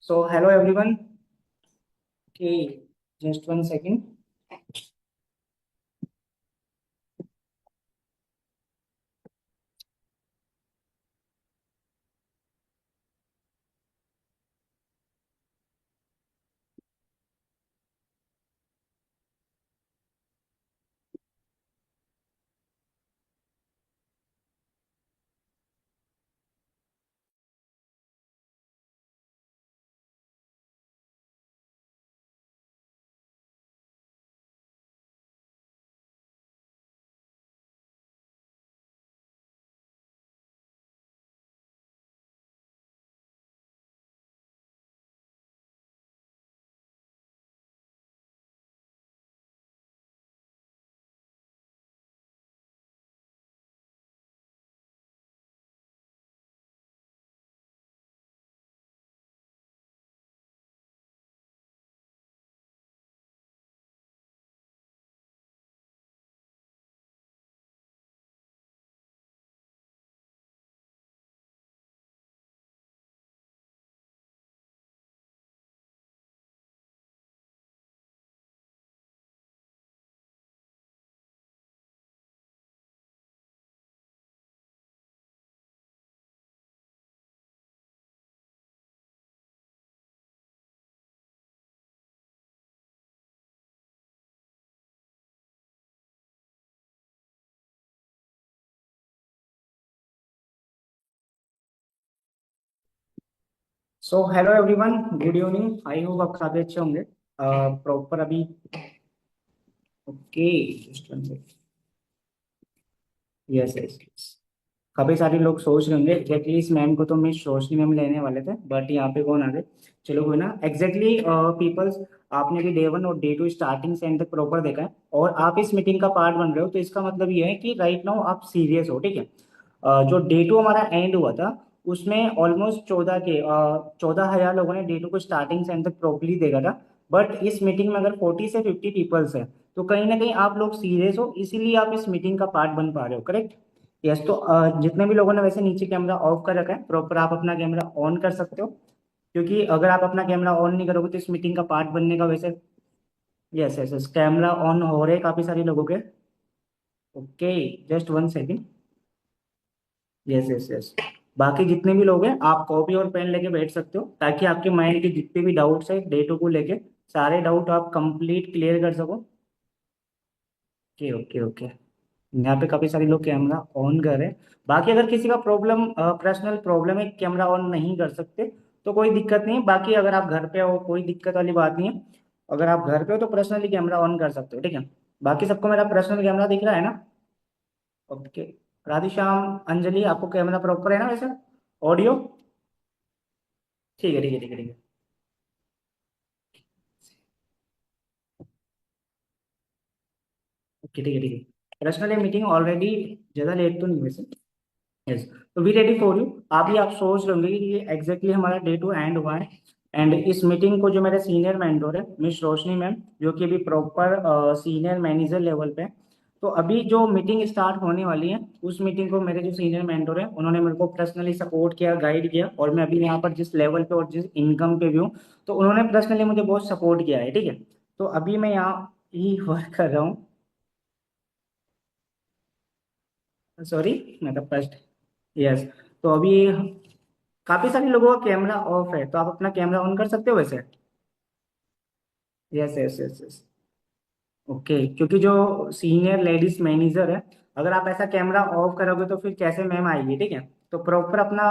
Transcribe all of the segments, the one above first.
So hello everyone. Okay, just 1 second. So hello everyone. Good evening. I hope आप काफी अच्छे होंगे. Proper अभी. Okay. Just 1 second. Yes yes yes. काफी सारे लोग सोच रहे होंगे एग्जैक्टली इस मैम को तो मिस रोशनी मैम लेने वाले थे बट यहाँ पे कौन आ गए. चलो कोई ना एग्जैक्टली पीपल्स. आपने भी डे 1 और डे 2 स्टार्टिंग से एंड तक प्रॉपर देखा है और आप इस मीटिंग का पार्ट बन रहे हो तो इसका मतलब ये है कि राइट नाउ आप सीरियस हो. ठीक है. जो डे 2 हमारा एंड हुआ था उसमें ऑलमोस्ट 14,000 लोगों ने डे 2 को स्टार्टिंग से एंड तक प्रॉपरली देखा था. बट इस मीटिंग में अगर 40 से 50 पीपल्स है तो कहीं ना कहीं आप लोग सीरियस हो इसीलिए आप इस मीटिंग का पार्ट बन पा रहे हो. करेक्ट. यस. तो जितने भी लोगों ने वैसे नीचे कैमरा ऑफ कर रखा है प्रॉपर आप अपना कैमरा ऑन कर सकते हो. क्योंकि अगर आप अपना कैमरा ऑन नहीं करोगे तो इस मीटिंग का पार्ट बनने का वैसे. Yes yes yes. Camera on हो रहे हैं काफी सारे लोगों के. Okay. Just 1 second. Yes yes yes. बाकी जितने भी लोग हैं आप कॉपी और पेन लेके बैठ सकते हो ताकि आपके माइंड के जितने भी डाउट्स है डे 2 को लेके सारे डाउट आप कंप्लीट क्लियर कर सको. Okay okay okay. यहाँ पे काफी सारे लोग कैमरा ऑन कर रहे हैं. बाकी अगर किसी का प्रॉब्लम पर्सनल प्रॉब्लम है कैमरा ऑन नहीं कर सकते तो कोई दिक्कत नहीं है. बाकी अगर आप घर पे हो कोई दिक्कत वाली बात नहीं है. अगर आप घर पे हो तो पर्सनली कैमरा ऑन कर सकते हो. ठीक है. बाकी सबको मेरा पर्सनल कैमरा दिख रहा है ना. ओके. राधेश्याम अंजलि आपको कैमरा प्रॉपर है ना वैसे. ऑडियो. ठीक है ठीक है ठीक है ठीक है. ओके ठीक है ठीक है. पर्सनली मीटिंग ऑलरेडी ज़्यादा लेट तो नहीं वैसे. यस. तो वी रेडी फॉर यू. अभी आप सोच रहे होंगे कि ये एग्जैक्टली हमारा डे 2 एंड हुआ है. एंड इस मीटिंग को जो मेरे सीनियर मेंटोर है मिस रोशनी मैम जो कि अभी प्रॉपर सीनियर मैनेजर लेवल पे है. तो अभी जो मीटिंग स्टार्ट होने वाली है उस मीटिंग को मेरे जो सीनियर मेंटोर है उन्होंने मेरे को पर्सनली सपोर्ट किया गाइड किया और मैं अभी यहाँ पर जिस लेवल पे और जिस इनकम पे भी हूँ तो उन्होंने पर्सनली मुझे बहुत सपोर्ट किया है. ठीक है. तो अभी मैं यहाँ ही वर्क कर रहा हूँ. सॉरी. मतलब फर्स्ट. यस. तो अभी काफी सारे लोगों का कैमरा ऑफ है तो आप अपना कैमरा ऑन कर सकते हो वैसे. Yes yes yes yes. Okay. क्योंकि जो सीनियर लेडीज मैनेजर है अगर आप ऐसा कैमरा ऑफ करोगे तो फिर कैसे मैम आएगी. ठीक है. तो प्रॉपर अपना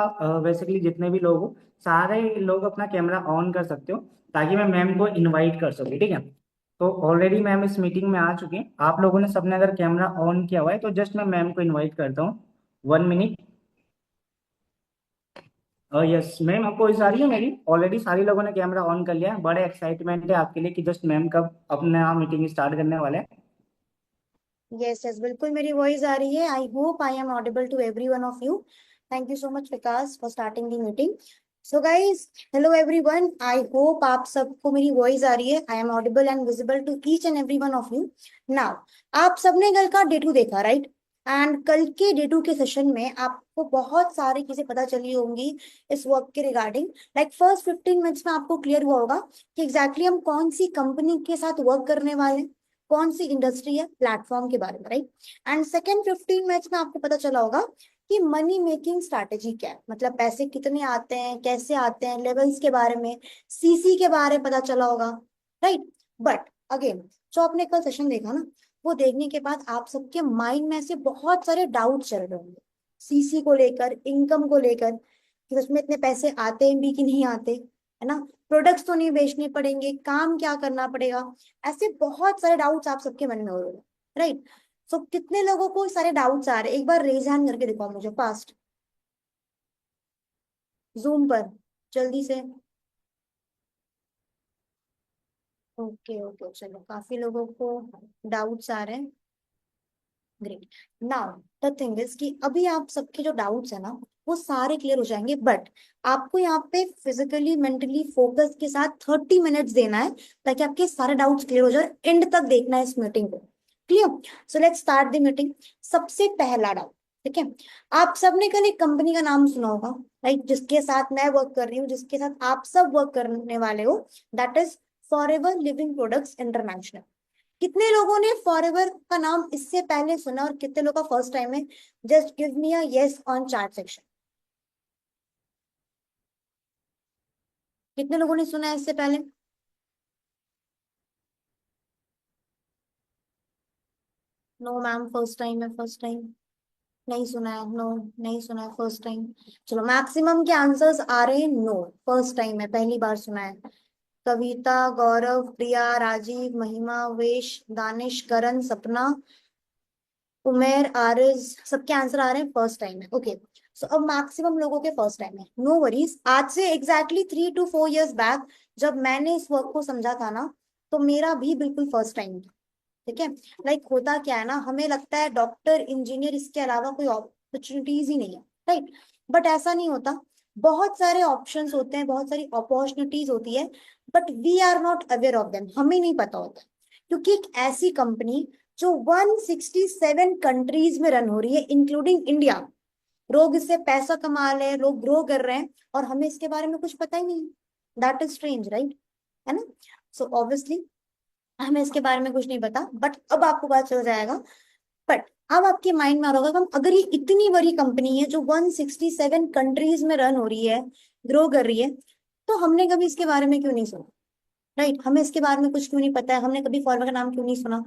बेसिकली जितने भी लोग हो सारे लोग अपना कैमरा ऑन कर सकते हो ताकि मैं मैम को इनवाइट कर सकूँ. ठीक है. तो ऑलरेडी मैम इस मीटिंग में आ चुके हैं. आप लोगों ने सबने अगर कैमरा ऑन किया हुआ है तो जस्ट मैं मैम को इनवाइट करता हूँ. 1 मिनट. यस मैम आपको इस आ रही है मेरी. ऑलरेडी सारी लोगों ने कैमरा ऑन कर लिया है. बड़े एक्साइटमेंट है आपके लिए कि जस्ट मैम कब अपना मीटिंग स्टार्ट करने वाले हैं. यस यस बिल्कुल मेरी वॉइस आ रही है. I hope I am audible to every one of you. Thank you so much Vikas for starting the meeting. So guys hello everyone. I hope आप सबको मेरी वॉइस आ रही है. I am audible and visible to each and every one of you. Now आप सबने कल का डे 2 देखा राइट. एंड कल के डे 2 के सेशन में आपको बहुत सारी चीजें पता चली होंगी इस वर्क के रिगार्डिंग। लाइक फर्स्ट 15 मिनट्स में आपको क्लियर हुआ होगा कि एग्जैक्टली हम कौन सी कंपनी के साथ वर्क करने वाले हैं, कौन सी इंडस्ट्री है, प्लेटफॉर्म के बारे में, राइट। एंड सेकेंड 15 मिनट्स में आपको पता चला होगा कि मनी मेकिंग स्ट्रैटेजी क्या है, मतलब पैसे कितने आते हैं, कैसे आते हैं, लेवल्स के बारे में, सीसी के बारे में पता चला होगा, राइट। बट अगेन जो आपने कल सेशन देखा ना, वो देखने के बाद आप सबके माइंड में ऐसे बहुत सारे डाउट चल रहे होंगे सीसी को लेकर, इनकम को लेकर, कि सच में इतने पैसे आते हैं भी कि नहीं आते, है ना, प्रोडक्ट्स तो नहीं बेचने पड़ेंगे, काम क्या करना पड़ेगा, ऐसे बहुत सारे डाउट्स आप सबके मन में हो रहे हैं, राइट। सो कितने लोगों को सारे डाउट्स आ रहे हैं, एक बार रेज हैंड करके दिखाओ मुझे फास्ट, जूम पर, जल्दी से। ओके ओके, चलो काफी लोगों को डाउट्स आ रहे हैं, great. Now the thing is कि अभी आप सबके जो डाउट्स है ना, वो सारे क्लियर हो जाएंगे, बट आपको यहाँ पे फिजिकली मेंटली फोकस के साथ 30 मिनट्स देना है, ताकि आपके सारे डाउट्स क्लियर हो जाए, एंड तक देखना है इस मीटिंग को, clear. So let's start the meeting. सबसे पहला डाउट, ठीक है, आप सबने कल एक कंपनी का नाम सुना होगा, राइट, जिसके साथ मैं वर्क कर रही हूँ, जिसके साथ आप सब वर्क करने वाले हो, that is forever living products international. कितने लोगों ने फॉरएवर का नाम इससे पहले सुना और कितने लोगों का फर्स्ट टाइम है? Just give me a yes on chat section. कितने लोगों ने सुना है इससे पहले? नो मैम, फर्स्ट टाइम है, फर्स्ट टाइम। नहीं सुना है, नो, नहीं सुना है, फर्स्ट टाइम। चलो मैक्सिमम के आंसर्स आ रहे हैं नो, फर्स्ट टाइम है, पहली बार सुना है। कविता, गौरव, प्रिया, राजीव, महिमा, वेश, दानिश, करण, सपना, उमेर, आरिज, सबके आंसर आ रहे हैं फर्स्ट टाइम है, ओके। सो अब मैक्सिमम लोगों के फर्स्ट टाइम है, नो वरीज। आज से एग्जैक्टली 3 to 4 years बैक जब मैंने इस वर्क को समझा था ना, तो मेरा भी बिल्कुल फर्स्ट टाइम था, ठीक है। लाइक होता क्या है ना, हमें लगता है डॉक्टर, इंजीनियर, इसके अलावा कोई अपॉर्चुनिटीज ही नहीं है, राइट। बट ऐसा नहीं होता, बहुत सारे ऑप्शंस होते हैं, बहुत सारी अपॉर्चुनिटीज होती है, but we are not aware of them, हमें नहीं पता होता। क्योंकि एक ऐसी कंपनी जो 167 कंट्रीज में रन हो रही है इंक्लूडिंग इंडिया, लोग इससे पैसा कमा रहे हैं, लोग ग्रो कर रहे हैं, और हमें इसके बारे में कुछ पता ही नहीं। दैट इज स्ट्रेंज, राइट, है ना। सो ऑब्वियसली हमें इसके बारे में कुछ नहीं पता, बट अब आपको पता चल जाएगा। बट अब आपके माइंड में आ रहा होगा कि अगर ये इतनी बड़ी कंपनी है जो 167 कंट्रीज में रन हो रही है, ग्रो कर रही है, तो हमने कभी इसके बारे में क्यों नहीं सुना, राइट, हमें इसके बारे में कुछ क्यों नहीं पता है, हमने कभी फॉरवर्ड का नाम क्यों नहीं सुना,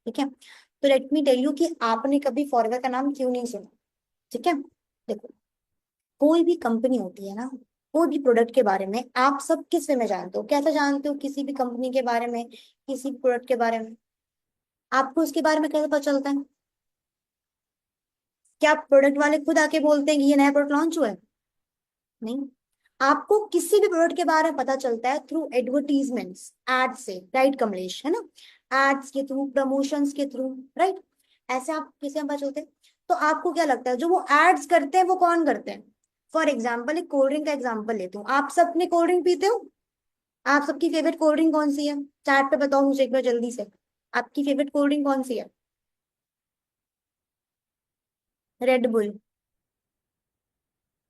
ठीक है। तो लेट मी टेल यू कि आपने कभी फॉरवर्ड का नाम क्यों नहीं सुना, ठीक है। देखो, कोई भी कंपनी होती है ना, कोई भी प्रोडक्ट के बारे में आप सब किस वे में जानते हो, कैसे जानते हो किसी भी कंपनी के बारे में, किसी भी प्रोडक्ट के बारे में? आपको उसके बारे में कैसे पता चलता है? क्या प्रोडक्ट वाले खुद आके बोलते हैं कि ये नया प्रोडक्ट लॉन्च हुआ है? नहीं, आपको किसी भी प्रोडक्ट के बारे में पता चलता है थ्रू एडवर्टीजमेंट्स, एड से, राइट कमलेश, है ना, एड्स के थ्रू, प्रमोशंस के थ्रू, राइट। ऐसे आप किसे हम पता चलते हैं? तो आपको क्या लगता है जो वो एड्स करते हैं वो कौन करते हैं? फॉर एग्जाम्पल एक कोल्ड ड्रिंक का एग्जाम्पल लेते हूँ, आप सब अपने कोल्ड ड्रिंक पीते हो, आप सबकी फेवरेट कोल्ड ड्रिंक कौन सी है? चैट पे बताओ मुझे एक बार जल्दी से, आपकी फेवरेट कोल्ड ड्रिंक कौन सी है? Red bull.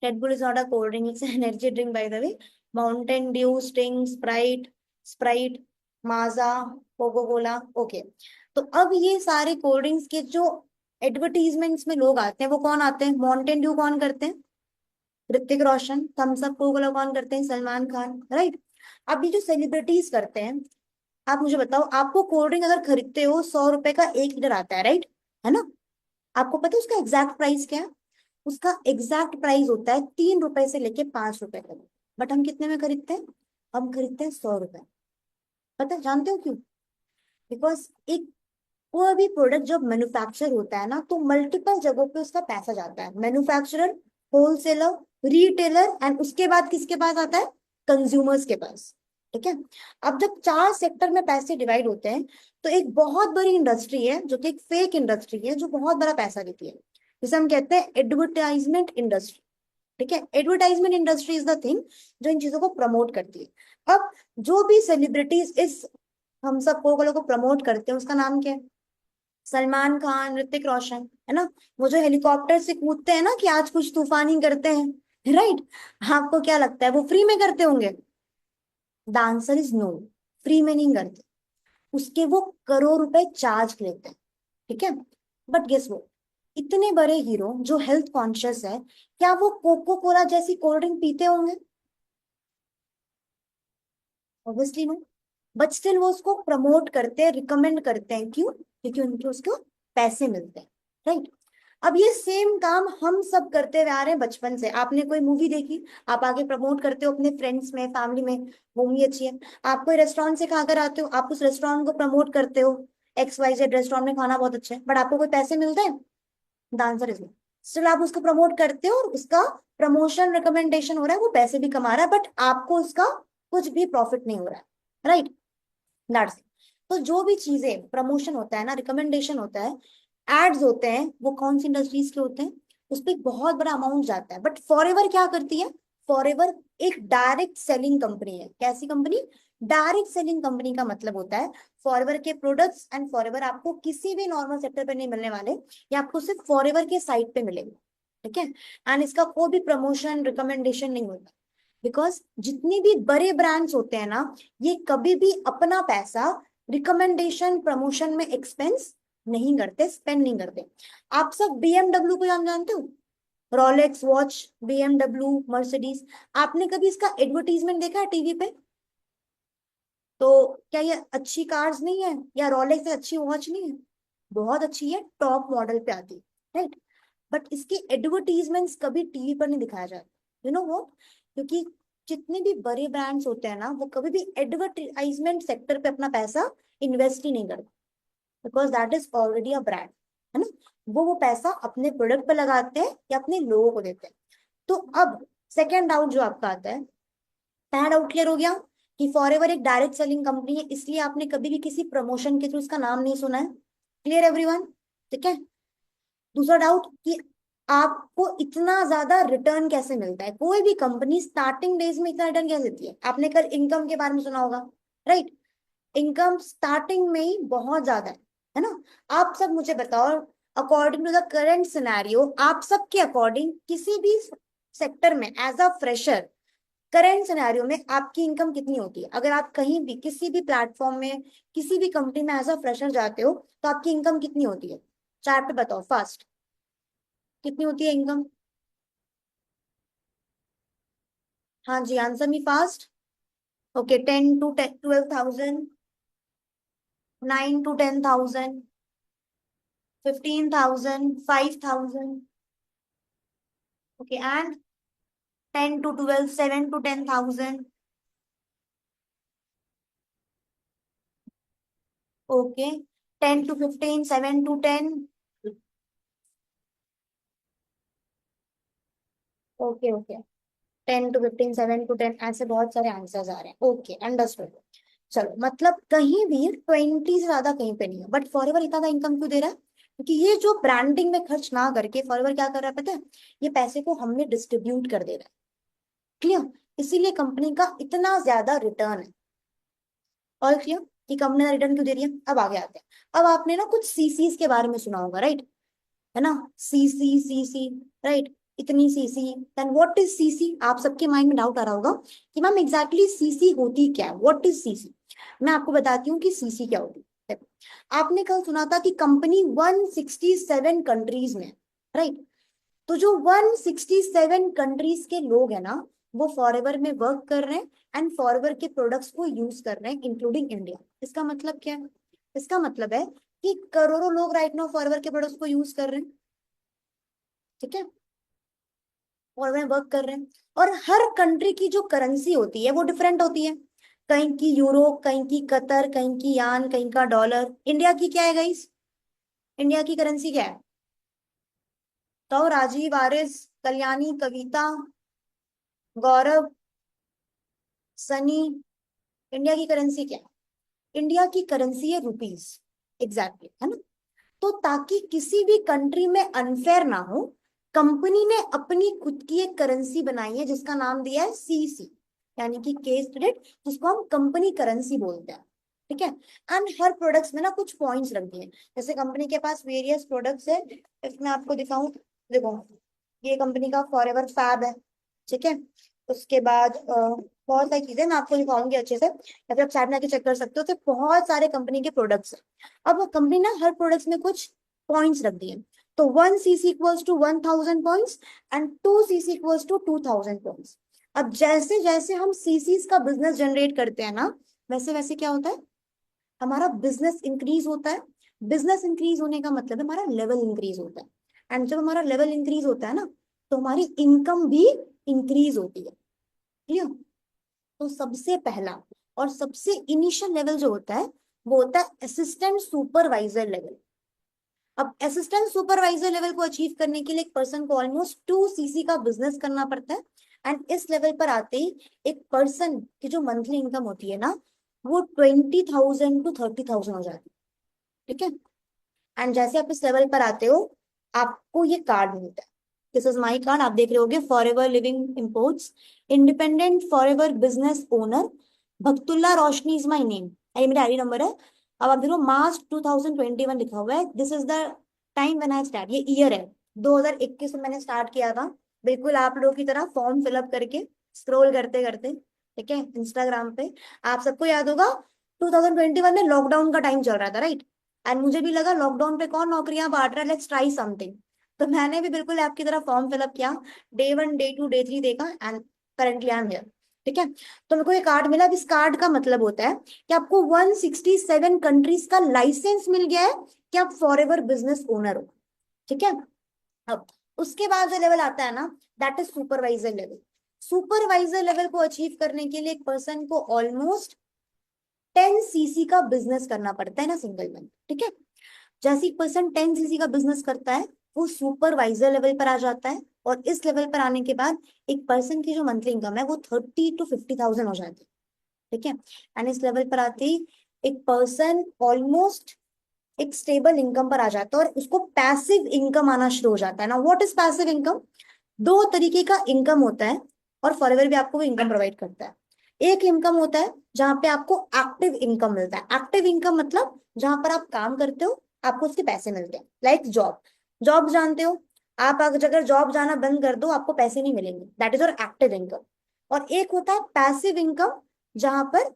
Red Bull is not a cold drink, it's an energy drink by the way. Mountain Dew, Sting, Sprite, Maaza, Coca-Cola, okay. तो अब ये सारे कोल्ड ड्रिंक्स के जो एडवर्टीजमेंट्स में लोग आते हैं वो कौन आते हैं? माउंटेन ड्यू कौन करते हैं? Hrithik Roshan. Thums up Coca Cola कौन करते हैं? सलमान खान, राइट। अब ये जो सेलिब्रिटीज करते हैं, आप मुझे बताओ, आपको कोल्ड ड्रिंक अगर खरीदते हो 100 रुपए का 1 लीटर आता है, राइट, है ना, आपको पता है उसका एग्जैक्ट प्राइस क्या है? उसका एग्जैक्ट प्राइस होता है 3 रुपए से लेके 5 रुपए तक। बट हम कितने में खरीदते हैं? हम खरीदते हैं 100 रुपए। पता है, जानते हो क्यों? बिकॉज एक कोई भी प्रोडक्ट जब मैन्युफैक्चर होता है ना, तो मल्टीपल जगहों पे उसका पैसा जाता है, मैन्युफैक्चरर, होलसेलर, रिटेलर, एंड उसके बाद किसके पास आता है? कंज्यूमर्स के पास, ठीक है। अब जब 4 सेक्टर में पैसे डिवाइड होते हैं, तो एक बहुत बड़ी इंडस्ट्री है जो कि एक फेक इंडस्ट्री है, जो बहुत बड़ा पैसा देती है, जिसे हम कहते हैं एडवर्टाइजमेंट इंडस्ट्री, ठीक है। Advertisement industry is the thing जो इन चीजों को प्रमोट करती है। अब जो भी सेलिब्रिटीज इस हम सब को प्रमोट करते हैं, उसका नाम क्या है? सलमान खान, ऋतिक रोशन, है ना, वो जो हेलीकॉप्टर से कूदते हैं ना कि आज कुछ तूफानी करते हैं, राइट? आपको क्या लगता है वो फ्री में करते होंगे? The answer is no, free में नहीं करते, उसके वो करोड़ रुपए चार्ज लेते हैं, ठीक है? बट गेस वो, इतने बड़े हीरो जो हेल्थ कॉन्शियस है, क्या वो कोको कोला जैसी कोल्ड ड्रिंक पीते होंगे? Obviously no. बट स्टिल वो उसको प्रमोट करते हैं, रिकमेंड करते हैं, क्यों? क्योंकि उनके उसको पैसे मिलते हैं, राइट? अब ये सेम काम हम सब करते हुए आ रहे हैं बचपन से। आपने कोई मूवी देखी, आप आगे प्रमोट करते हो अपने फ्रेंड्स में, फैमिली में, वो मूवी अच्छी है। आप कोई रेस्टोरेंट से खाकर आते हो, आप उस रेस्टोरेंट को प्रमोट करते हो, XYZ रेस्टोरेंट में खाना बहुत अच्छा है, बट आपको कोई पैसे मिलते हैं? The answer is no. Still आप उसको प्रमोट करते हो, और उसका प्रमोशन रिकमेंडेशन हो रहा है, वो पैसे भी कमा रहा है, बट आपको उसका कुछ भी प्रॉफिट नहीं हो रहा है, राइट? That's it. तो जो भी चीजें प्रमोशन होता है ना, रिकमेंडेशन होता है, एड्स होते हैं, वो कौन सी इंडस्ट्रीज के होते हैं? उस पर बहुत बड़ा अमाउंट जाता है। बट फॉरएवर क्या करती है? फॉरएवर एक डायरेक्ट सेलिंग कंपनी है। कैसी कंपनी? डायरेक्ट सेलिंग कंपनी का मतलब होता है फॉरएवर के प्रोडक्ट्स एंड फॉरएवर आपको किसी भी नॉर्मल सेक्टर पे नहीं मिलने वाले, ये आपको सिर्फ फॉरएवर के साइट पे मिलेंगे, ठीक है? एंड इसका कोई भी प्रमोशन रिकमेंडेशन नहीं होता, बिकॉज जितनी भी बड़े ब्रांड्स होते हैं ना, ये कभी भी अपना पैसा रिकमेंडेशन प्रमोशन में एक्सपेंस नहीं करते, स्पेंड नहीं करते। आप सब BMW को जानते हो? रोलेक्स वॉच, BMW, मर्सिडीज, आपने कभी इसका एडवर्टीजमेंट देखा है टीवी पे? तो क्या ये अच्छी कार्स नहीं है, या रोलेक्स अच्छी वॉच नहीं है? बहुत अच्छी है, टॉप मॉडल पे आती है, राइट? बट इसके एडवर्टीजमेंट्स कभी टीवी पर नहीं दिखाया जाता। यू नो वो, क्योंकि जितने भी बड़े ब्रांड्स होते हैं ना, वो कभी भी एडवर्टाइजमेंट सेक्टर पे अपना पैसा इन्वेस्ट ही नहीं करते, because that is already a brand, है ना? वो पैसा अपने प्रोडक्ट पे लगाते हैं या अपने लोगों को देते हैं। तो अब सेकेंड डाउट जो आपका आता है, पहला डाउट क्लियर हो गया कि फॉरएवर एक डायरेक्ट सेलिंग कंपनी है, इसलिए आपने कभी भी किसी प्रमोशन के थ्रू इसका नाम नहीं सुना है। Clear everyone? ठीक है। दूसरा डाउट कि आपको इतना ज्यादा रिटर्न कैसे मिलता है? कोई भी कंपनी स्टार्टिंग डेज में इतना रिटर्न कैसे देती है? आपने कल इनकम के बारे में सुना होगा, राइट? इनकम स्टार्टिंग में ही बहुत ज्यादा है ना? आप सब मुझे बताओ, according to the current scenario, आप सबके अकॉर्डिंग किसी भी सेक्टर में as a fresher, current scenario में आपकी इनकम कितनी होती है? अगर आप कहीं भी किसी भी प्लेटफॉर्म में, किसी भी कंपनी में एज अ फ्रेशर जाते हो, तो आपकी इनकम कितनी होती है? चार पे बताओ फास्ट, कितनी होती है इनकम? हाँ जी, answer me fast. Okay, 10 to 12,000, 9 to 10,000, 15,000, 5,000। Okay, and 10 to 12, 7 to 10,000। Okay, 10 to 15, 7 to 10। Okay okay, 10 to 15, 7 to 10, ऐसे बहुत सारे आंसर्स आ रहे हैं। Okay, understood. चलो, मतलब कहीं भी 20 से ज्यादा कहीं पे नहीं है, बट फॉरएवर इतना इनकम क्यों दे रहा है? क्योंकि ये जो ब्रांडिंग में खर्च ना करके फॉरएवर क्या कर रहा है पता है? ये पैसे को हमें डिस्ट्रीब्यूट कर दे रहा है। क्लियर? इसीलिए कंपनी का इतना ज्यादा रिटर्न है। और क्लियर कि कंपनी का रिटर्न क्यों दे रही है? अब आगे आते हैं। अब आपने ना कुछ सीसीज के बारे में सुना होगा, राइट? है ना? CC CC, right? इतनी CC, then what is CC? आप सबके माइंड में डाउट आ रहा होगा कि मैम एग्जैक्टली सीसी होती क्या है, व्हाट इज सीसी? मैं आपको बताती हूँ कि सीसी क्या होती है। आपने कल सुना था कि कंपनी 167 कंट्रीज में, राइट? तो जो 167 कंट्रीज के लोग हैं ना, वो फॉरएवर में वर्क कर रहे हैं एंड फॉरएवर के प्रोडक्ट्स को यूज कर रहे हैं, इंक्लूडिंग इंडिया। इसका मतलब क्या है? इसका मतलब है कि करोड़ों लोग राइट नाउ फॉरएवर के प्रोडक्ट्स को यूज कर रहे हैं, ठीक है? और में वर्क कर रहे हैं। और हर कंट्री की जो करेंसी होती है वो डिफरेंट होती है। कहीं की यूरो, कहीं की कतर, कहीं की यान, कहीं का डॉलर। इंडिया की क्या है गाइस? इंडिया की करेंसी क्या है? तो राजीव, आरिस, कल्याणी, कविता, गौरव, सनी, इंडिया की करेंसी क्या है? इंडिया की करेंसी है रुपीज, एग्जैक्टली, है ना? तो ताकि किसी भी कंट्री में अनफेयर ना हो, कंपनी ने अपनी खुद की एक करेंसी बनाई है जिसका नाम दिया है सीसी, यानी कि केस क्रेडिट, जिसको हम कंपनी करेंसी बोलते हैं। ठीक है। एंड हर प्रोडक्ट्स में ना कुछ पॉइंट्स रख दिए, जैसे कंपनी के पास वेरियस प्रोडक्ट्स है। इफ मैं आपको दिखाऊं, देखो ये कंपनी का फॉरएवर फैब है, ठीक है। उसके बाद बहुत सारी चीजें मैं आपको दिखाऊंगी अच्छे से, या फिर आप साइड में आके चेक कर सकते हो, तो बहुत सारे कंपनी के प्रोडक्ट्स हैं। अब वो कंपनी ना हर प्रोडक्ट्स में कुछ पॉइंट्स रख दिए, तो 1 cc equals to 1000 points and 2 cc equals to 2000 points. अब जैसे जैसे हम सीसीज का बिजनेस जनरेट करते हैं ना, वैसे वैसे क्या होता है, हमारा बिजनेस इंक्रीज होता है। बिजनेस इंक्रीज होने का मतलब है हमारा लेवल इंक्रीज होता है, एंड जब हमारा लेवल इंक्रीज होता है ना, तो हमारी इनकम भी इंक्रीज होती है। क्लियर। तो सबसे पहला और सबसे इनिशियल लेवल जो होता है, वो होता है असिस्टेंट सुपरवाइजर लेवल। अब असिस्टेंट सुपरवाइजर लेवल को अचीव करने के लिए एक पर्सन को ऑलमोस्ट 2 cc का बिजनेस करना पड़ता है। एंड इस लेवल पर आते ही एक पर्सन की जो मंथली इनकम होती है ना, वो 20,000 to 30,000 हो जाती है, ठीक है। एंड जैसे आप इस लेवल पर आते हो, आपको ये कार्ड मिलता है। दिस इज माई कार्ड, आप देख रहे होगे, forever living imports, independent forever business owner, Bhaktulla Roshni is my name, ये मेरा आईडी नंबर है। अब आप देखो मार्च 2021 लिखा हुआ है, this is the time when I start, ये ईयर है 2021 में मैंने स्टार्ट किया था, बिल्कुल आप लोगों की तरह फॉर्म फिलअप करके स्क्रॉल करते करते, ठीक है, इंस्टाग्राम पे। आप सबको याद होगा 2021 में लॉकडाउन का टाइम चल रहा था, राइट। एंड मुझे भी लगा लॉकडाउन पे कौन नौकरियां बांट रहा है, लेट्स ट्राई समथिंग। तो मैंने भी बिल्कुल आपकी तरह फॉर्म फिलअप किया, डे 1 डे 2 डे 3 देखा, and currently I am here, ठीक है। तो मेरे को ये कार्ड मिला। अब इस कार्ड का मतलब होता है कि आपको 167 कंट्रीज का लाइसेंस मिल गया है कि आप फॉर एवर बिजनेस ओनर हो, ठीक है। अब उसके बाद जो लेवल आता है ना, that is supervisor level. Supervisor level को अचीव करने के लिए एक पर्सन को ऑलमोस्ट 10 cc का बिजनेस करना पड़ता है ना, सिंगल में, ठीक है। जैसे एक पर्सन 10 cc का बिजनेस करता है, वो सुपरवाइजर लेवल पर आ जाता है, और इस लेवल पर आने के बाद एक पर्सन की जो मंथली इनकम है वो 30 to 50,000 हो जाती है, ठीक है। एंड इस लेवल पर आते ही एक पर्सन ऑलमोस्ट एक स्टेबल इनकम पर आ जाता है, और उसको पैसिव इनकम आना शुरू हो जाता है ना। What is passive income? दो तरीके का इनकम होता है, और फॉरएवर भी आपको वो इनकम प्रोवाइड करता है। एक इनकम होता है जहां पे आपको एक्टिव इनकम मिलता है। एक्टिव इनकम मतलब जहां पर आप काम करते हो, आपको उसके पैसे मिलते हैं, लाइक जॉब। जॉब जानते हो, आप अगर जॉब जाना बंद कर दो, आपको पैसे नहीं मिलेंगे, that is your active income. और एक होता है पैसिव इनकम, जहां पर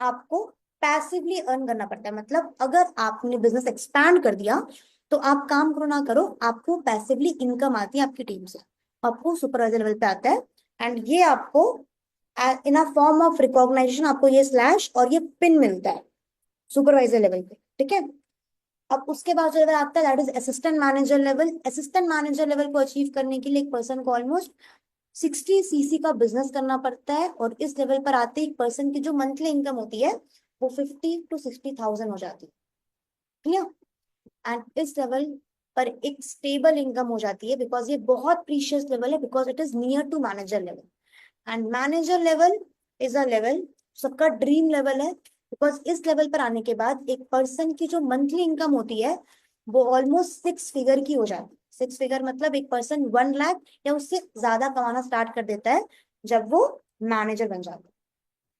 आपको पैसिवली अर्न करना पड़ता है। मतलब अगर आपने बिजनेस एक्सपैंड कर दिया, तो आप काम करो ना करो, आपको पैसिवली इनकम आती है आपकी टीम से, आपको सुपरवाइजर लेवल पे आता है। एंड ये आपको इन अ फॉर्म ऑफ रिकॉग्नाइजेशन, आपको ये स्लैश और ये पिन मिलता है सुपरवाइजर लेवल पे, ठीक है। अब उसके बाद जो लेवल आता है, that is assistant manager level. Assistant manager level को अचीव करने के लिए एक पर्सन को ऑलमोस्ट 60 cc का बिजनेस करना पड़ता है, और इस लेवल पर आते ही पर्सन की जो मंथली इनकम होती है वो 50 to 60,000 हो जाती है, क्लियर। एंड इस लेवल पर एक स्टेबल इनकम हो जाती है, बिकॉज ये बहुत प्रीशियस लेवल है, because it is near to manager level. And manager level is a level, सबका ड्रीम लेवल है, बिकॉज इस लेवल पर आने के बाद एक पर्सन की जो मंथली इनकम होती है वो ऑलमोस्ट 6 फिगर की हो जाती है। 6 फिगर मतलब एक पर्सन 1 लाख या उससे ज्यादा कमाना स्टार्ट कर देता है जब वो मैनेजर बन जाता है,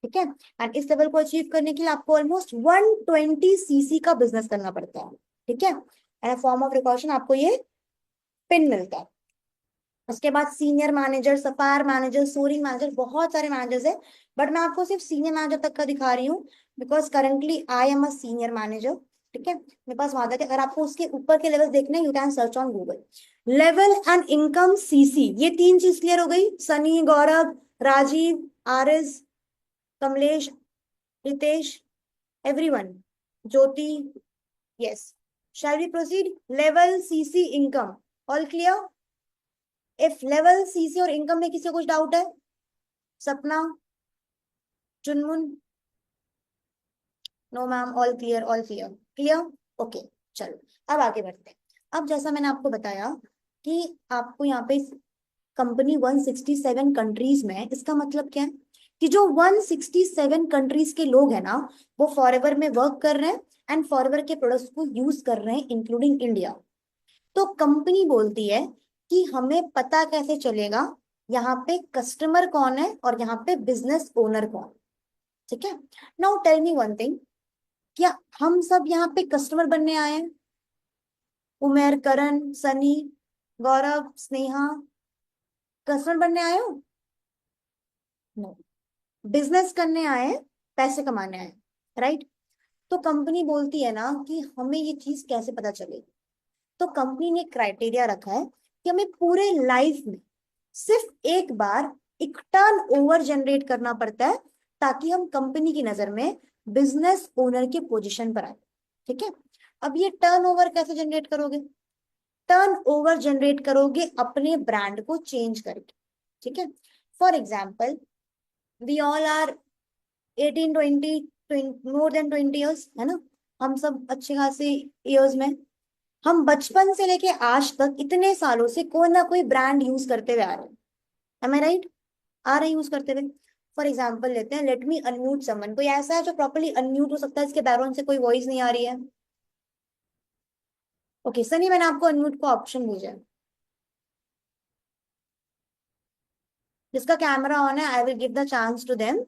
ठीक है। एंड इस लेवल को अचीव करने के लिए आपको ऑलमोस्ट 120 cc का बिजनेस करना पड़ता है, ठीक है। एंड फॉर्म ऑफ प्रिकॉशन आपको ये पिन मिलता है। उसके बाद senior manager, sapphire manager, soaring manager, बहुत सारे मैनेजर्स है, बट मैं आपको सिर्फ सीनियर मैनेजर तक का दिखा रही हूँ, because currently I am a senior manager, ठीक है। मेरे पास वहां तक है। अगर आपको उसके ऊपर के लेवल देखने, you can search on Google. Level and income CC, ये 3 चीज क्लियर हो गई। Sunny, Gaurav, Rajeev, Ariz, Kamlesh, Ritesh, everyone, Jyoti, yes. Shall we proceed? Level CC income, all clear? If level CC और इनकम में किसी को कुछ डाउट है? Sapna, Chunmun, no ma'am, all clear, all clear, clear, okay. चलो अब आगे बढ़ते हैं। अब जैसा मैंने आपको बताया कि आपको यहाँ पे कंपनी 167 कंट्रीज में है, इसका मतलब क्या है कि जो 167 कंट्रीज के लोग हैं ना, वो फॉरएवर में वर्क कर रहे हैं, एंड फॉरएवर के प्रोडक्ट्स को यूज कर रहे हैं, इंक्लूडिंग इंडिया। तो कंपनी बोलती है कि हमें पता कैसे चलेगा यहाँ पे कस्टमर कौन है और यहाँ पे बिजनेस ओनर कौन, ठीक है। Now tell me one thing, क्या हम सब यहाँ पे कस्टमर बनने आए हैं? उमेर, करण, सनी, गौरव, स्नेहा, कस्टमर बनने आए हो? नो, बिजनेस करने आए हैं, पैसे कमाने आए हैं, राइट? तो कंपनी बोलती है ना कि हमें ये चीज कैसे पता चलेगी, तो कंपनी ने क्राइटेरिया रखा है कि हमें पूरे लाइफ में सिर्फ एक बार एक टर्न ओवर जनरेट करना पड़ता है, ताकि हम कंपनी की नजर में बिजनेस ओनर के पोजीशन पर आए। ठीक है, अब ये टर्न ओवर कैसे जनरेट करोगे? टर्न ओवर जनरेट करोगे अपने ब्रांड को चेंज करके। ठीक है, for example, we all are 18, 20, more than 20 years, है ना? हम सब अच्छे खासे ईयर्स में, हम बचपन से लेके आज तक इतने सालों से कोई ना कोई ब्रांड यूज करते हुए आ रहे हैं। एम आई राइट? आ रहे यूज करते हुए। फॉर एग्जाम्पल लेते हैं, लेट मी अनम्यूट समवन। कोई ऐसा है जो प्रॉपर्ली अनम्यूट हो सकता है, इसके बैकग्राउंड से कोई वॉइस नहीं आ रही है? ओके सनी, मैंने आपको अनम्यूट का ऑप्शन भेजा है। जिसका कैमरा ऑन है, I will give the chance to them.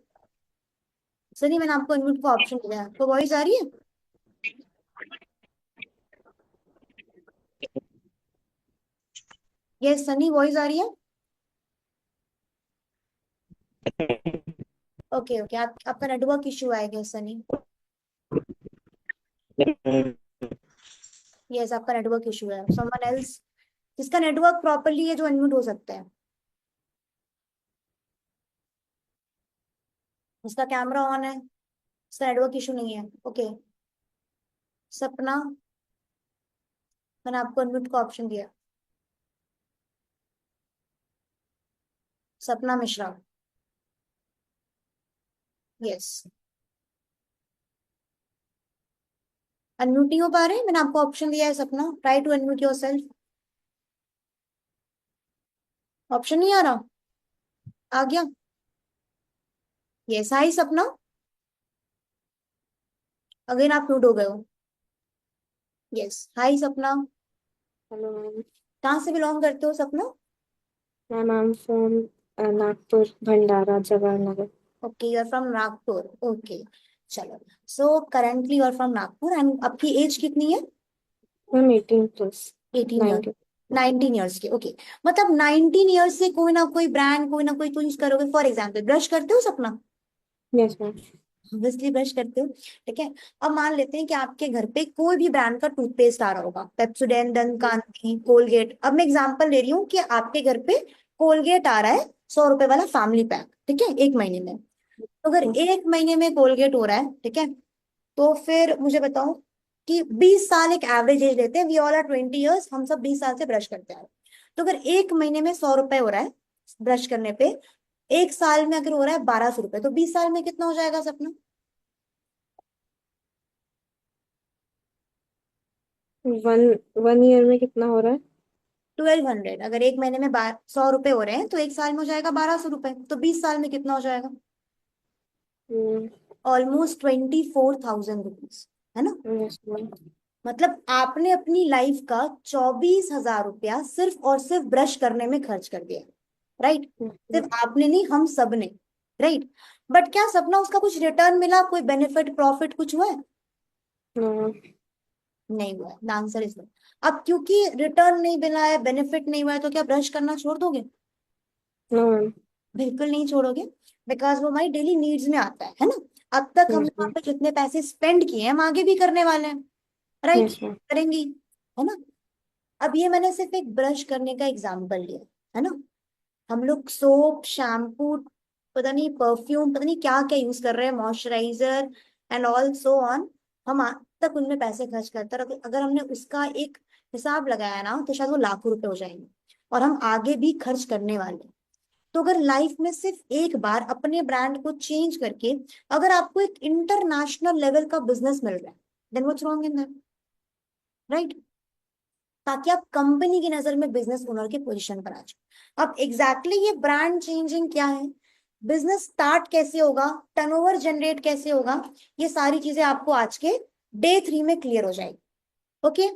Sunny, मैंने आपको अनम्यूट का ऑप्शन दिया है, तो वॉइस आ रही है? यस सनी, वॉइस आ रही है? ओके ओके, आपका नेटवर्क इशू आएगा सनी। यस, आपका नेटवर्क इशू है। समवन एल्स जिसका नेटवर्क प्रॉपरली है, जो अनम्यूट हो सकता है, उसका कैमरा ऑन है, उसका नेटवर्क इशू नहीं है। ओके, सपना, मैंने आपको अनम्यूट का ऑप्शन दिया। सपना मिश्रा, यस। अनम्यूट नहीं हो पा रहे, मैंने आपको ऑप्शन दिया है Sapna, try to unmute yourself. Option नहीं आ रहा? आ गया? यस, हाई सपना, अगेन आप म्यूट हो गए हो। Yes, hi Sapna. Hello ma'am. कहाँ से बिलोंग करते हो Sapna? Ma'am I am from Nagpur, Bhandara, Jawahar Nagar. Okay, you are from Nagpur. Okay, चलो। So currently you are from Nagpur, and आपकी एज कितनी है? मैम 18+। 18 ईयर, 19। 19 ईयर्स की। ओके, मतलब 19 ईयर्स से कोई ना कोई ब्रांड, कोई ना कोई चूज करोगे। फॉर एग्जाम्पल, ब्रश करते हो सपना? Yes ma'am. ऑब्वियसली ब्रश करते हो। ठीक है, अब मान लेते हैं कि आपके घर पे कोई भी ब्रांड का टूथपेस्ट आ रहा होगा, पेप्सोडेंट, दंतकांति, कोलगेट। अब मैं एग्जांपल ले रही हूँ कि आपके घर पे कोलगेट आ रहा है 100 रुपए वाला फैमिली पैक, ठीक है, एक महीने में। तो अगर एक महीने में कोलगेट हो रहा है, ठीक है, तो फिर मुझे बताओ कि 20 साल एक एवरेज एज लेते हैं, वी ऑल आर 20 ईयर्स, हम सब 20 साल से ब्रश करते आ रहे हैं। तो अगर एक महीने में 100 रुपए हो रहा है ब्रश करने पे, एक साल में अगर हो रहा है 1200 रुपए, तो 20 साल में कितना हो जाएगा सपना? 1 ईयर में कितना हो रहा है? 1200। अगर एक महीने में 100 रुपए हो रहे हैं, तो एक साल में हो जाएगा 1200 रुपए, तो 20 साल में कितना हो जाएगा? ऑलमोस्ट 24,000 रुपीज, है ना? Yes ma'am. मतलब आपने अपनी लाइफ का 24,000 रुपया सिर्फ और सिर्फ ब्रश करने में खर्च कर दिया, राइट? सिर्फ आपने नहीं, हम सब ने, राइट? बट क्या सपना उसका कुछ रिटर्न मिला, कोई बेनिफिट, प्रॉफिट कुछ हुआ है? नहीं हुआ है। Answer is no. अब क्योंकि रिटर्न नहीं मिला है, बेनिफिट नहीं हुआ है, तो क्या ब्रश करना छोड़ दोगे? No ma'am. बिल्कुल नहीं छोड़ोगे, बिकॉज वो हमारी डेली नीड्स में आता है ना? अब तक हमने यस वहां मैम। पे जितने पैसे स्पेंड किए हैं, हम आगे भी करने वाले हैं, राइट? Yes ma'am. करेंगी, है ना? अब ये मैंने सिर्फ एक ब्रश करने का एग्जाम्पल लिया, है ना? हम लोग सोप, शैम्पू, पता नहीं परफ्यूम, पता नहीं क्या क्या यूज कर रहे हैं, moisturiser and all so on. हम आज तक उनमें पैसे खर्च करते हैं, और अगर हमने उसका एक हिसाब लगाया ना, तो शायद वो लाखों रुपए हो जाएंगे, और हम आगे भी खर्च करने वाले हैं। तो अगर लाइफ में सिर्फ एक बार अपने ब्रांड को चेंज करके अगर आपको एक इंटरनेशनल लेवल का बिजनेस मिल रहा है, then what's wrong in that, right? ताकि आप कंपनी की नजर में बिजनेस ओनर की पोजीशन पर आ जाओ। अब एग्जैक्टली ये ब्रांड चेंजिंग क्या है, बिजनेस स्टार्ट कैसे होगा, टर्नओवर जनरेट कैसे होगा, ये सारी चीजें आपको आज के डे 3 में क्लियर हो जाएगी। Okay,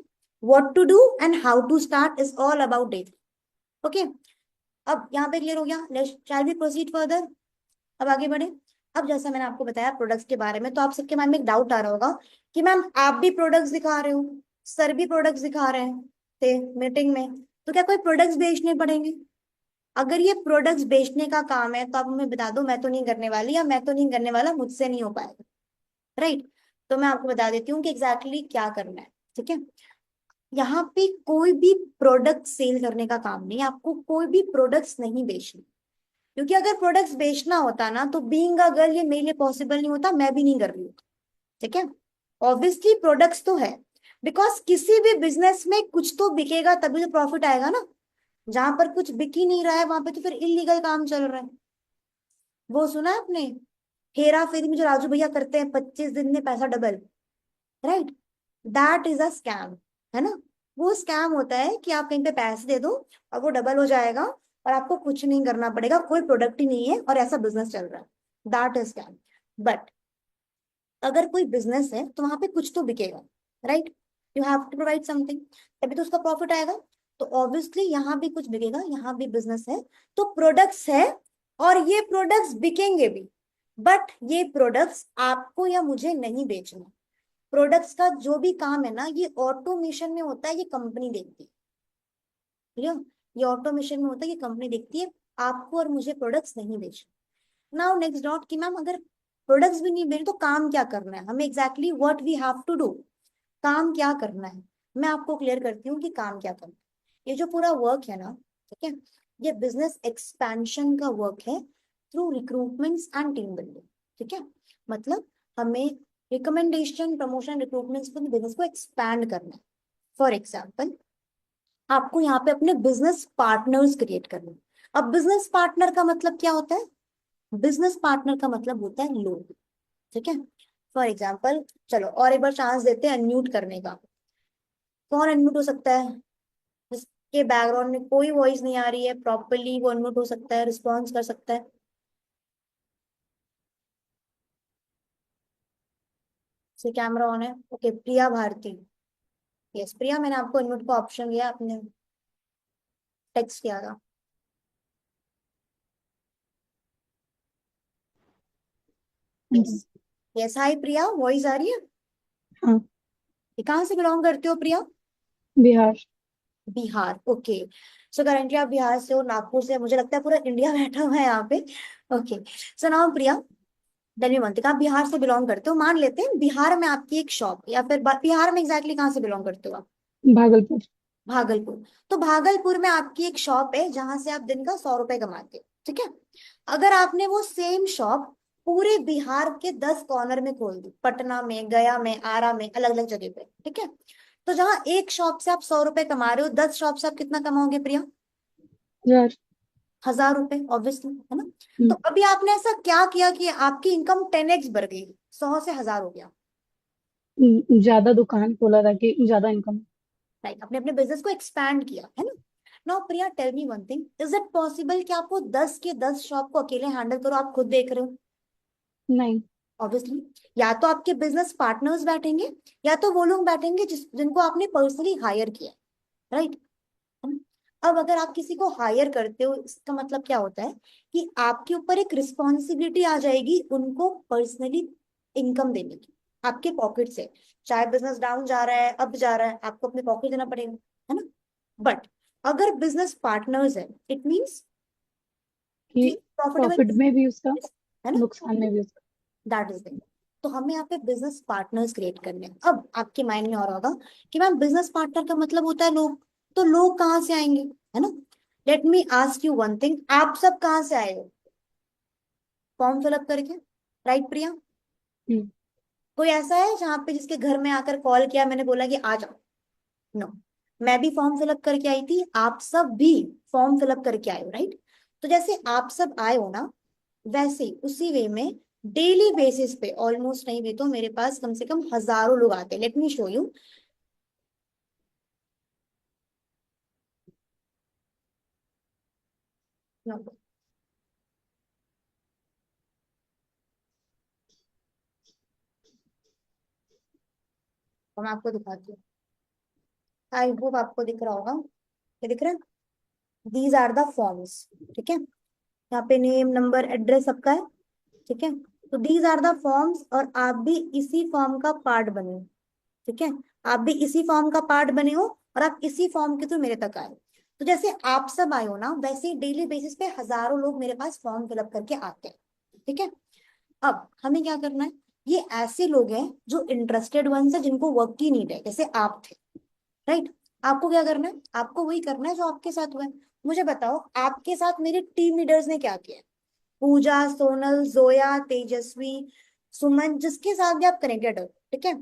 what to do and how to start is all about day 3। Okay, अब यहाँ पे क्लियर हो गया। Let's shall we proceed further? अब आगे बढ़े। अब जैसा मैंने आपको बताया प्रोडक्ट्स के बारे में, तो आप सबके माइंड में एक डाउट आ रहा होगा कि मैम आप भी प्रोडक्ट्स दिखा रहे हो, सर भी प्रोडक्ट्स दिखा रहे हैं थे मीटिंग में, तो क्या कोई प्रोडक्ट्स बेचने पड़ेंगे? अगर ये प्रोडक्ट्स बेचने का काम है तो आप हमें बता दो, मैं तो नहीं करने वाली, या मैं तो नहीं करने वाला, मुझसे नहीं हो पाएगा, राइट? तो मैं आपको बता देती हूँ कि एग्जैक्टली क्या करना है, ठीक है? यहाँ पे कोई भी प्रोडक्ट सेल करने का काम नहीं है, आपको कोई भी प्रोडक्ट्स नहीं बेचने, क्योंकि अगर प्रोडक्ट्स बेचना होता ना तो बीइंग अ गर्ल ये मेरे लिए पॉसिबल नहीं होता, मैं भी नहीं कर रही हूँ, ठीक है? ऑब्वियसली प्रोडक्ट्स तो है, बिकॉज किसी भी बिजनेस में कुछ तो बिकेगा तभी तो प्रॉफिट आएगा ना। जहां पर कुछ बिक ही नहीं रहा है वहां पे तो फिर इलीगल काम चल रहा है। वो सुना है आपने, हेरा फेरी में जो राजू भैया करते हैं 25 दिन में पैसा double, right? That is a scam, है ना? वो स्कैम होता है कि आप कहीं पे पैसे दे दो और वो डबल हो जाएगा और आपको कुछ नहीं करना पड़ेगा, कोई प्रोडक्ट ही नहीं है और ऐसा बिजनेस चल रहा है, दैट इज स्कैम। बट अगर कोई बिजनेस है तो वहां पे कुछ तो बिकेगा, right? You have to provide something, तभी तो उसका प्रॉफिट आएगा। तो ऑब्वियसली यहाँ भी कुछ बिकेगा, यहाँ भी बिजनेस है, तो प्रोडक्ट्स है और ये प्रोडक्ट्स बिकेंगे भी। बट ये प्रोडक्ट्स आपको या मुझे नहीं बेचना। प्रोडक्ट्स का जो भी काम है ना ये ऑटोमेशन में होता है, ये कंपनी देखती है, ठीक है? ये ऑटोमेशन में होता है, ये कंपनी देखती है, आपको और मुझे प्रोडक्ट्स नहीं बेचना। नाउ नेक्स्ट डॉट कि मैम अगर प्रोडक्ट्स भी नहीं बेचे तो काम क्या करना है हमें, exactly what we have to do, काम क्या करना है? मैं आपको क्लियर करती हूँ कि काम क्या करना है। ये जो पूरा वर्क है ना, ठीक है, ये बिजनेस एक्सपेंशन का वर्क है through recruitments and team building, ठीक है? मतलब हमें रिकमेंडेशन, प्रमोशन, रिक्रूटमेंट्स पर बिजनेस को एक्सपैंड करना है। फॉर एग्जाम्पल आपको यहाँ पे अपने बिजनेस पार्टनर्स क्रिएट करने हैं। अब बिजनेस पार्टनर का मतलब क्या होता है? बिजनेस पार्टनर का मतलब होता है लोग, ठीक है? फॉर एग्जाम्पल चलो और एक बार चांस देते हैं अनम्यूट करने का। कौन अनम्यूट हो सकता है जिसके बैकग्राउंड में कोई वॉइस नहीं आ रही है प्रॉपरली, वो अनम्यूट हो सकता है, रिस्पॉन्स कर सकता है? से कैमरा ऑन है, ओके, प्रिया भारती। यस प्रिया, मैंने आपको अनम्यूट का ऑप्शन दिया, आपने टेक्स्ट किया था। यस। जी। यस हाय प्रिया, वॉइस आ रही है? हाँ। ये कहाँ से बिलोंग करते हो Priya? Bihar. Bihar, okay. So currently आप बिहार से हो, नागपुर से, मुझे लगता है पूरा इंडिया बैठा हुआ है यहाँ पे। ओके, सो नाउ प्रिया दिल्ली मंतिक, आप बिहार से बिलोंग करते हो, मान लेते हैं बिहार में आपकी एक शॉप, या फिर बिहार में एग्जैक्टली कहाँ से बिलोंग करते हो आप? भागलपुर। भागलपुर। तो भागलपुर में आपकी एक शॉप है जहां से आप दिन का 100 रुपए कमाते हो, ठीक है? अगर आपने वो सेम शॉप पूरे बिहार के 10 कॉर्नर में खोल दी, पटना में, गया में, आरा में, अलग अलग जगह पे, ठीक है? तो जहां एक शॉप से आप 100 रुपए कमा रहे हो, 10 शॉप से आप कितना कमाओगे प्रिया? 1000। 1000 रुपए, ऑब्वियसली, है ना? तो हम्म, अभी आपने ऐसा क्या किया कि आपकी इनकम 10x बढ़ गई, 100 से 1000 हो गया? ज्यादा दुकान खोला ताकि ज्यादा इनकम। राइट, आपने अपने बिजनेस को एक्सपैंड किया, है ना? Now Priya tell me one thing, is it possible कि आप वो 10 के 10 शॉप को अकेले हैंडल करो? आप खुद देख रहे हो, नहीं। ऑब्वियसली। या तो आपके बिजनेस पार्टनर्स बैठेंगे, या तो वो लोग बैठेंगे जिनको आपने पर्सनली हायर किया, राइट? अब अगर आप किसी को हायर करते हो इसका मतलब क्या होता है कि आपके ऊपर एक रिस्पॉन्सिबिलिटी आ जाएगी उनको पर्सनली इनकम देने की, आपके पॉकेट से। चाहे बिजनेस डाउन जा रहा है, अप जा रहा है, आपको अपने पॉकेट देना पड़ेगा, है ना? बट अगर बिजनेस पार्टनर्स है, इट मीन्स कि कि प्रॉफिटेबल, प्रॉफिट में भी उसका, है ना? नुकसान में भी उसका। That is thing. तो हमें यहाँ पे बिजनेस पार्टनर्स क्रिएट करने हैं। अब आपके माइंड में और होगा कि मैम बिजनेस पार्टनर का मतलब होता है लोग, तो लोग कहाँ से आएंगे, है ना? Let me ask you one thing, आप सब कहाँ से आए हो? फॉर्म फिलअप करके, राइट प्रिया? हम्म, कोई ऐसा है जहाँ पे जिसके घर में आकर कॉल किया, मैंने बोला कि आ जाओ? नो। मैं भी फॉर्म फिलअप करके आई थी, आप सब भी फॉर्म फिलअप करके आए हो, राइट? तो जैसे आप सब आए हो ना, वैसे ही उसी वे में डेली बेसिस पे, ऑलमोस्ट नहीं भी तो मेरे पास कम से कम हजारों लोग आते हैं। Let me show you. तो मैं आपको दिखाती हूँ, आई होप आपको दिख रहा होगा, ये दिख रहा है? दीज आर द फॉर्म्स, ठीक है? यहाँ पे नेम, नंबर, एड्रेस सबका है, ठीक है? तो दीज आर द फॉर्म्स, और आप भी इसी फॉर्म का पार्ट बने हो, ठीक है। आप भी इसी फॉर्म का पार्ट बने हो और आप इसी फॉर्म के थ्रू मेरे तक आए। तो जैसे आप सब आए हो ना, वैसे ही डेली बेसिस पे हजारों लोग मेरे पास फॉर्म फिलअप करके आते हैं, ठीक है। अब हमें क्या करना है, ये ऐसे लोग हैं जो इंटरेस्टेड वंस है, जिनको वर्क की नीड है, जैसे आप थे, राइट। आपको क्या करना है, आपको वही करना है जो आपके साथ हुआ है। मुझे बताओ, आपके साथ मेरे टीम लीडर्स ने क्या किया है? पूजा, सोनल, जोया, तेजस्वी, सुमन, जिसके साथ भी आप कनेक्टेड हो, ठीक है,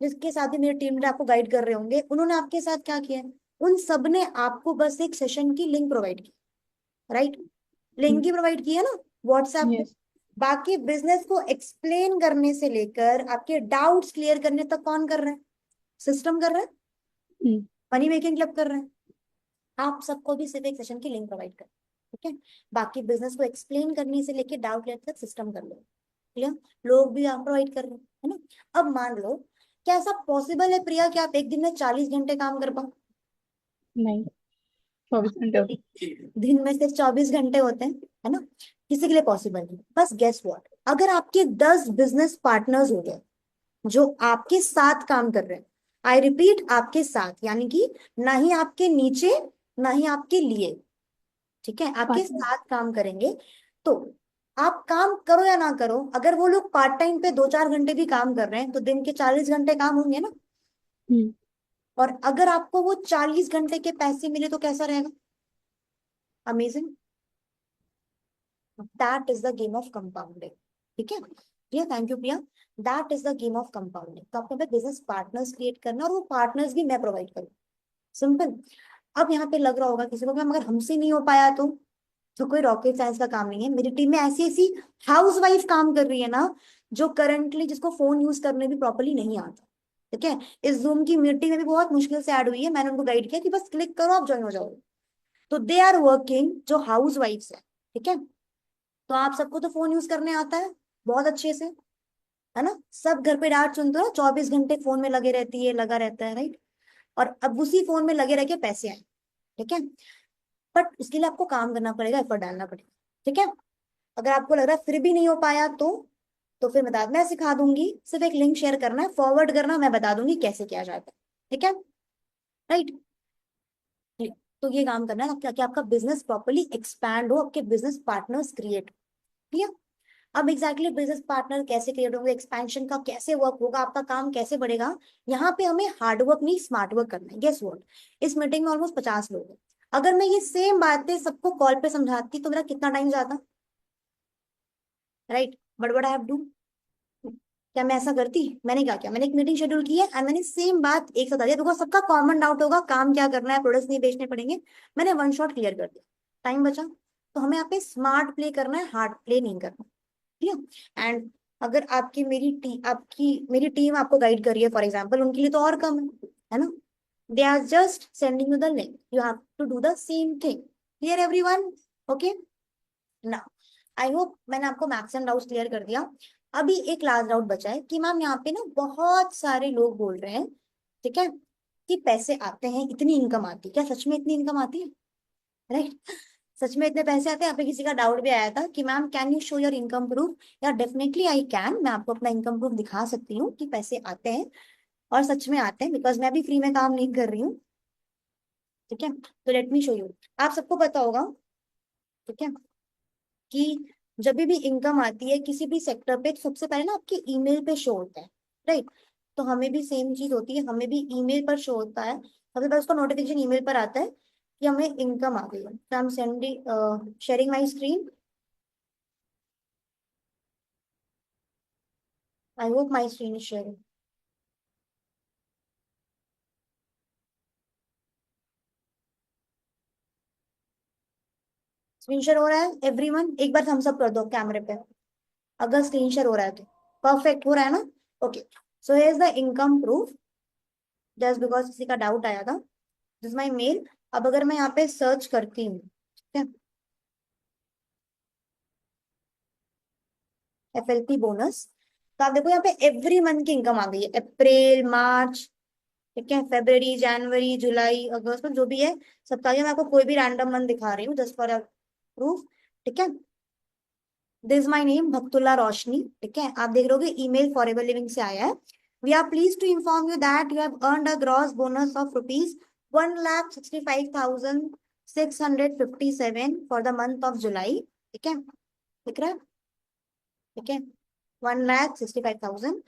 जिसके साथ भी मेरे टीम लीडर आपको गाइड कर रहे होंगे, उन्होंने आपके साथ क्या किया है? उन सब ने आपको बस एक सेशन की लिंक प्रोवाइड की, राइट। लिंक ही प्रोवाइड की है ना, व्हाट्सएप पे। यस। बाकी बिजनेस को एक्सप्लेन करने से लेकर आपके डाउट्स क्लियर करने तक कौन कर रहा है? सिस्टम कर रहा है, मनी मेकिंग क्लब कर रहे हैं। आप सबको भी सिर्फ एक सेशन की लिंक प्रोवाइड कर, ठीक है। बाकी बिजनेस को एक्सप्लेन करने से लेके डाउट क्लियर तक सिस्टम कर लो, क्लियर। लोग भी आप प्रोवाइड कर रहे हैं, है ना। अब मान लो, क्या ऐसा पॉसिबल है प्रिया कि आप एक दिन में 40 घंटे काम कर पाओ? नहीं, 24 घंटे होते। दिन में सिर्फ 24 घंटे होते हैं, है ना। किसी के लिए पॉसिबल नहीं। बस गेस व्हाट, अगर आपके 10 बिजनेस पार्टनर्स हो गए जो आपके साथ काम कर रहे हैं, आई रिपीट, आपके साथ, यानी कि ना ही आपके नीचे ना ही आपके लिए, ठीक है, आपके पार्टनर। साथ काम करेंगे। तो आप काम करो या ना करो, अगर वो लोग पार्ट टाइम पे 2-4 घंटे भी काम कर रहे हैं, तो दिन के 40 घंटे काम होंगे ना। हम्म। और अगर आपको वो 40 घंटे के पैसे मिले तो कैसा रहेगा? Amazing. That is the game of compounding, ठीक है। Priya, thank you Priya. That is the game of compounding. तो आपको बिजनेस पार्टनर्स क्रिएट करना, और वो पार्टनर्स भी मैं प्रोवाइड करूँ, सिंपल। अब यहाँ पे लग रहा होगा किसी को, मैम अगर हमसे नहीं हो पाया तो कोई रॉकेट साइंस का काम नहीं है। मेरी टीम में ऐसी ऐसी हाउस वाइफ काम कर रही है ना, जो करंटली, जिसको फोन यूज करने भी प्रॉपरली नहीं आता, ठीक है। इस जूम की मीटिंग में भी बहुत मुश्किल से ऐड हुई है, मैंने उनको गाइड किया कि बस क्लिक करो, आप ज्वाइन हो जाओ। तो दे आर वर्किंग, जो हाउस वाइफ्स है, ठीक है। तो आप सबको तो फोन यूज करने आता है बहुत अच्छे से, है ना। सब घर पे डांट सुनते हो ना, 24 घंटे फोन में लगे रहती है, लगा रहता है, राइट। और अब उसी फोन में लगे रह के पैसे आए, ठीक है। बट उसके लिए आपको काम करना पड़ेगा, एफर्ट डालना पड़ेगा, ठीक है। अगर आपको लग रहा है फिर भी नहीं हो पाया, तो फिर बता, मैं सिखा दूंगी। सिर्फ एक लिंक शेयर करना है, फॉरवर्ड करना, मैं बता दूंगी कैसे किया जाता है, ठीक है, राइट। तो ये काम करना है ताकि आपका बिजनेस प्रॉपरली एक्सपैंड हो, आपके बिजनेस पार्टनर्स क्रिएट, क्लियर। अब एग्जैक्टली बिजनेस पार्टनर कैसे क्रिएट होंगे, एक्सपेंशन का कैसे वर्क होगा, आपका काम कैसे बढ़ेगा, यहाँ पे हमें हार्ड वर्क नहीं स्मार्ट वर्क करना है। गेस व्हाट, इस मीटिंग में ऑलमोस्ट 50 लोग हैं। अगर मैं ये सेम बातें सबको कॉल पे समझाती तो मेरा कितना टाइम जाता, right. But what I have do, क्या मैं ऐसा करती? मैंने क्या किया, मैंने एक मीटिंग शेड्यूल की है एंड मैंने सेम बात एक साथ आ दिया, बिकॉज सबका कॉमन डाउट होगा काम क्या करना है, प्रोडक्ट्स नहीं बेचने पड़ेंगे। मैंने वन शॉट क्लियर कर दिया, टाइम बचा। तो हमें यहाँ पे स्मार्ट प्ले करना है, हार्ड प्ले नहीं करना, ठीक है। एंड अगर आपकी मेरी टीम आपको गाइड कर रही है फॉर एग्जाम्पल, उनके लिए तो और कम है ना। They are just sending you the link, you have to do the same thing. Clear everyone? Okay ना। आई होप मैंने आपको मैक्स एंड डाउट्स क्लियर कर दिया। अभी एक लास्ट डाउट बचा है कि मैम यहाँ पे ना बहुत सारे लोग बोल रहे हैं, ठीक है, कि पैसे आते हैं, इतनी इनकम आती है, क्या सच में इतनी इनकम आती है? राइट, सच में इतने पैसे आते हैं? यहाँ पे किसी का डाउट भी आया था कि ma'am can you show your income proof. या डेफिनेटली आई कैन, मैं आपको अपना इनकम प्रूफ दिखा सकती हूँ कि पैसे आते हैं, और सच में आते हैं, बिकॉज मैं भी फ्री में काम नहीं कर रही हूँ, ठीक है। तो लेट मी शो यू। आप सबको पता होगा, ठीक है, कि जब भी इनकम आती है किसी भी सेक्टर पे, तो सबसे पहले ना आपके ईमेल पे शो होता है, राइट। तो हमें भी सेम चीज होती है, हमें भी ईमेल पर शो होता है। सबसे पहले उसका नोटिफिकेशन ईमेल पर आता है कि हमें इनकम आ गई है। तो I am sending sharing my screen. I hope my screen is sharing. Screen share हो रहा है एवरीवन? एक बार थम्स अप कर दो कैमरे पे अगर स्क्रीन शेयर हो रहा है तो। परफेक्ट हो रहा है ना? Okay, so here is the income proof, just because किसी का डाउट आया था। This my mail. अब अगर मैं यहाँ पे सर्च करती हूँ, ठीक है, FLP बोनस, तो आप देखो यहाँ पे एवरी मंथ की इनकम आ गई है, अप्रैल, मार्च, ठीक है, फरवरी, जनवरी, जुलाई, अगस्त में जो भी है सबका। मैं आपको कोई भी रैंडम मंथ दिखा रही हूँ जस्ट फॉर प्रूफ, ठीक है। दिस माई नेम भक्तुल्ला रोशनी, ठीक है। आप देख रहे हो ईमेल फॉरएवर लिविंग से आया है। We are please to inform you that you have earned a gross bonus of rupees 1,65,657 for the month of July, ठीक है, दिख रहा है, ठीक है, 1,65,000,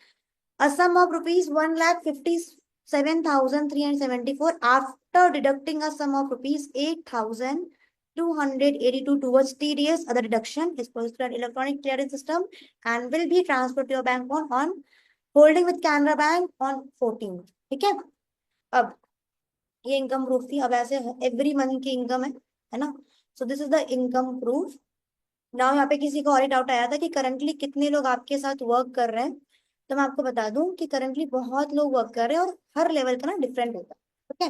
a sum of rupees 1,57,374 after deducting a sum of rupees 8,282 towards TDS. Other deduction is posted on electronic clearance system and will be transferred to your bank on holding with Canara Bank on 14th, ठीक है। अब ये income proof थी। अब ऐसे every month की income है ना। So this is the income proof. Now यहाँ पे किसी को और डाउट आया था कि करंटली कितने लोग आपके साथ वर्क कर रहे हैं, तो मैं आपको बता दूं कि करंटली बहुत लोग वर्क कर रहे हैं और हर लेवल का ना डिफरेंट होता है, ठीक है।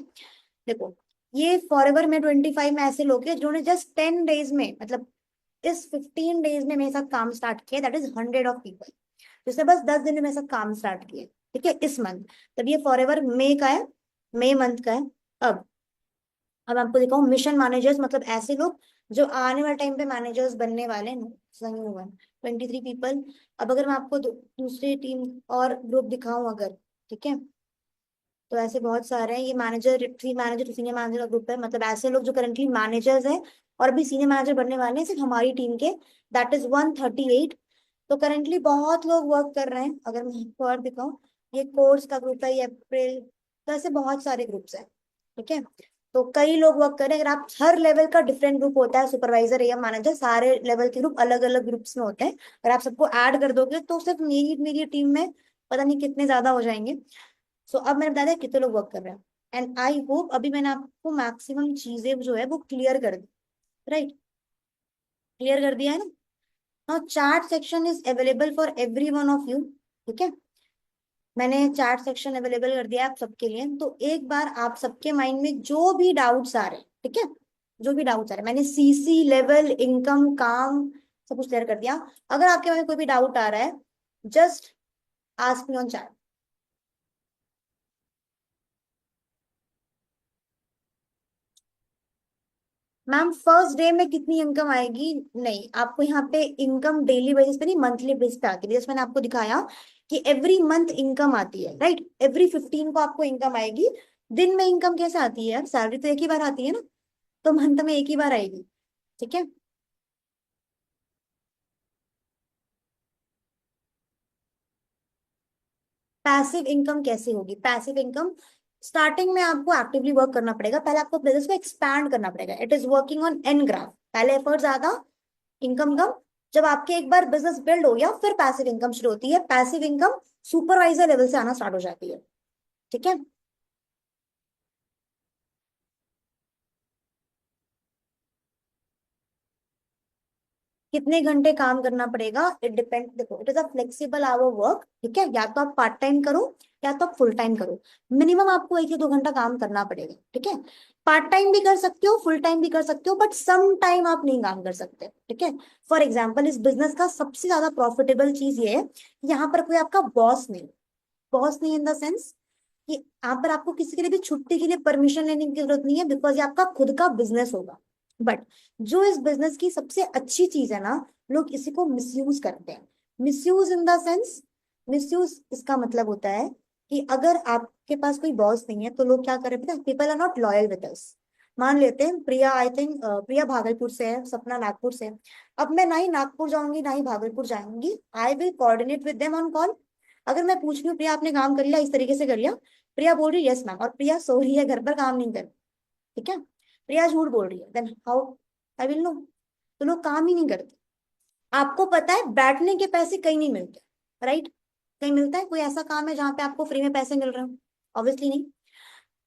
देखो, ये फॉरएवर में 25 में ऐसे लोग हैं जिन्होंने जस्ट 10 डेज में, मतलब इस 15 डेज में मेरे साथ काम स्टार्ट किया, दैट इज 100 पीपल, जिसने बस 10 दिन में मेरे साथ काम स्टार्ट किया, ठीक है, इस मंथ। तब ये फॉरएवर मे का है, मे मंथ का है। अब अब आपको दिखाऊं मिशन मैनेजर्स, मतलब ऐसे लोग जो आने वाले टाइम पे मैनेजर्स बनने वाले हैं। 23 पीपल। अब अगर मैं आपको दूसरी टीम और ग्रुप दिखाऊं अगर, ठीक है, तो ऐसे बहुत सारे हैं। ये manager, 3 manager to senior manager का ग्रुप है, मतलब ऐसे लोग जो करंटली मैनेजर्स हैं और भी सीनियर मैनेजर बनने वाले हैं सिर्फ हमारी टीम के, दैट इज 138। तो करंटली बहुत लोग वर्क कर रहे हैं। अगर मैं आपको और दिखाऊं, ये कोर्स का ग्रुप है, ये अप्रैल, तो ऐसे बहुत सारे ग्रुप्स हैं, ठीक है। तो कई लोग वर्क कर रहे हैं। अगर आप हर लेवल का डिफरेंट ग्रुप होता है, सुपरवाइजर या मैनेजर, सारे लेवल के ग्रुप अलग अलग ग्रुप्स में होते हैं। अगर आप सबको ऐड कर दोगे तो सिर्फ मेरी टीम में पता नहीं कितने ज्यादा हो जाएंगे। सो अब मैंने बता दिया कितने लोग वर्क कर रहे हैं, एंड आई होप अभी मैंने आपको मैक्सिमम चीजें जो है वो क्लियर कर दी, राइट, क्लियर कर दिया है ना। Now chart section is available for every one of you, ठीक है। मैंने चार्ट सेक्शन अवेलेबल कर दिया आप सबके लिए। तो एक बार आप सबके माइंड में जो भी डाउट्स आ रहे हैं, ठीक है, जो भी डाउट्स आ रहे हैं, मैंने सीसी लेवल इनकम काम सब कुछ क्लियर कर दिया। अगर आपके मन में कोई भी डाउट आ रहा है, just ask me on chat. Ma'am first day में कितनी इनकम आएगी? नहीं, आपको यहाँ पे इनकम डेली बेसिस पे नहीं, मंथली बेसिस पे आती है। जैसे मैंने आपको दिखाया कि एवरी मंथ इनकम आती है, राइट, एवरी 15 को आपको इनकम आएगी। दिन में इनकम कैसे आती है यार? सैलरी तो एक ही बार आती है ना, तो मंथ में एक ही बार आएगी, ठीक है। पैसिव इनकम कैसे होगी? पैसिव इनकम स्टार्टिंग में आपको एक्टिवली वर्क करना पड़ेगा। पहले आपको बिजनेस को एक्सपैंड करना पड़ेगा। It is working on an graph. पहले एफर्ट ज्यादा, इनकम कम। जब आपके एक बार बिजनेस बिल्ड हो गया, फिर पैसिव इनकम शुरू होती है। पैसिव इनकम सुपरवाइजर लेवल से आना स्टार्ट हो जाती है, ठीक है। कितने घंटे काम करना पड़ेगा? It depend. देखो, it is a flexible hour work, ठीक है। या तो आप पार्ट टाइम करो या तो आप फुल टाइम करो। मिनिमम आपको 1 या 2 घंटा काम करना पड़ेगा, ठीक है। पार्ट टाइम भी कर सकते हो, फुल टाइम भी कर सकते हो, बट सम टाइम आप नहीं काम कर सकते, ठीक है। फॉर एग्जाम्पल, इस बिजनेस का सबसे ज्यादा प्रॉफिटेबल चीज ये है, यहाँ पर कोई आपका बॉस नहीं। बॉस नहीं इन द सेंस कि यहाँ पर आपको किसी के लिए भी छुट्टी के लिए परमिशन लेने की जरूरत नहीं है, बिकॉज ये आपका खुद का बिजनेस होगा। बट जो इस बिजनेस की सबसे अच्छी चीज है ना, लोग इसी को मिसयूज करते हैं। Misuse in the sense, misuse इसका मतलब होता है कि अगर आपके पास कोई बॉस नहीं है तो लोग क्या करें पता है? People are not loyal with us. मान लेते हैं प्रिया, आई थिंक प्रिया भागलपुर से है, सपना नागपुर से है। अब मैं ना ही नागपुर जाऊंगी ना ही भागलपुर जाऊंगी, I will coordinate with them on call. अगर मैं पूछ रही हूँ प्रिया आपने काम कर लिया, इस तरीके से कर लिया, प्रिया बोल रही है यस मैम, और प्रिया सो रही है घर पर, काम नहीं कर, ठीक है, प्रिया झूठ बोल रही है, then how I will know? तो लोग काम ही नहीं करते। आपको पता है बैठने के पैसे कहीं नहीं मिलते, राइट? कहीं मिलता है कोई ऐसा काम है जहां पे आपको फ्री में पैसे मिल रहे हो? ऑब्वियसली नहीं।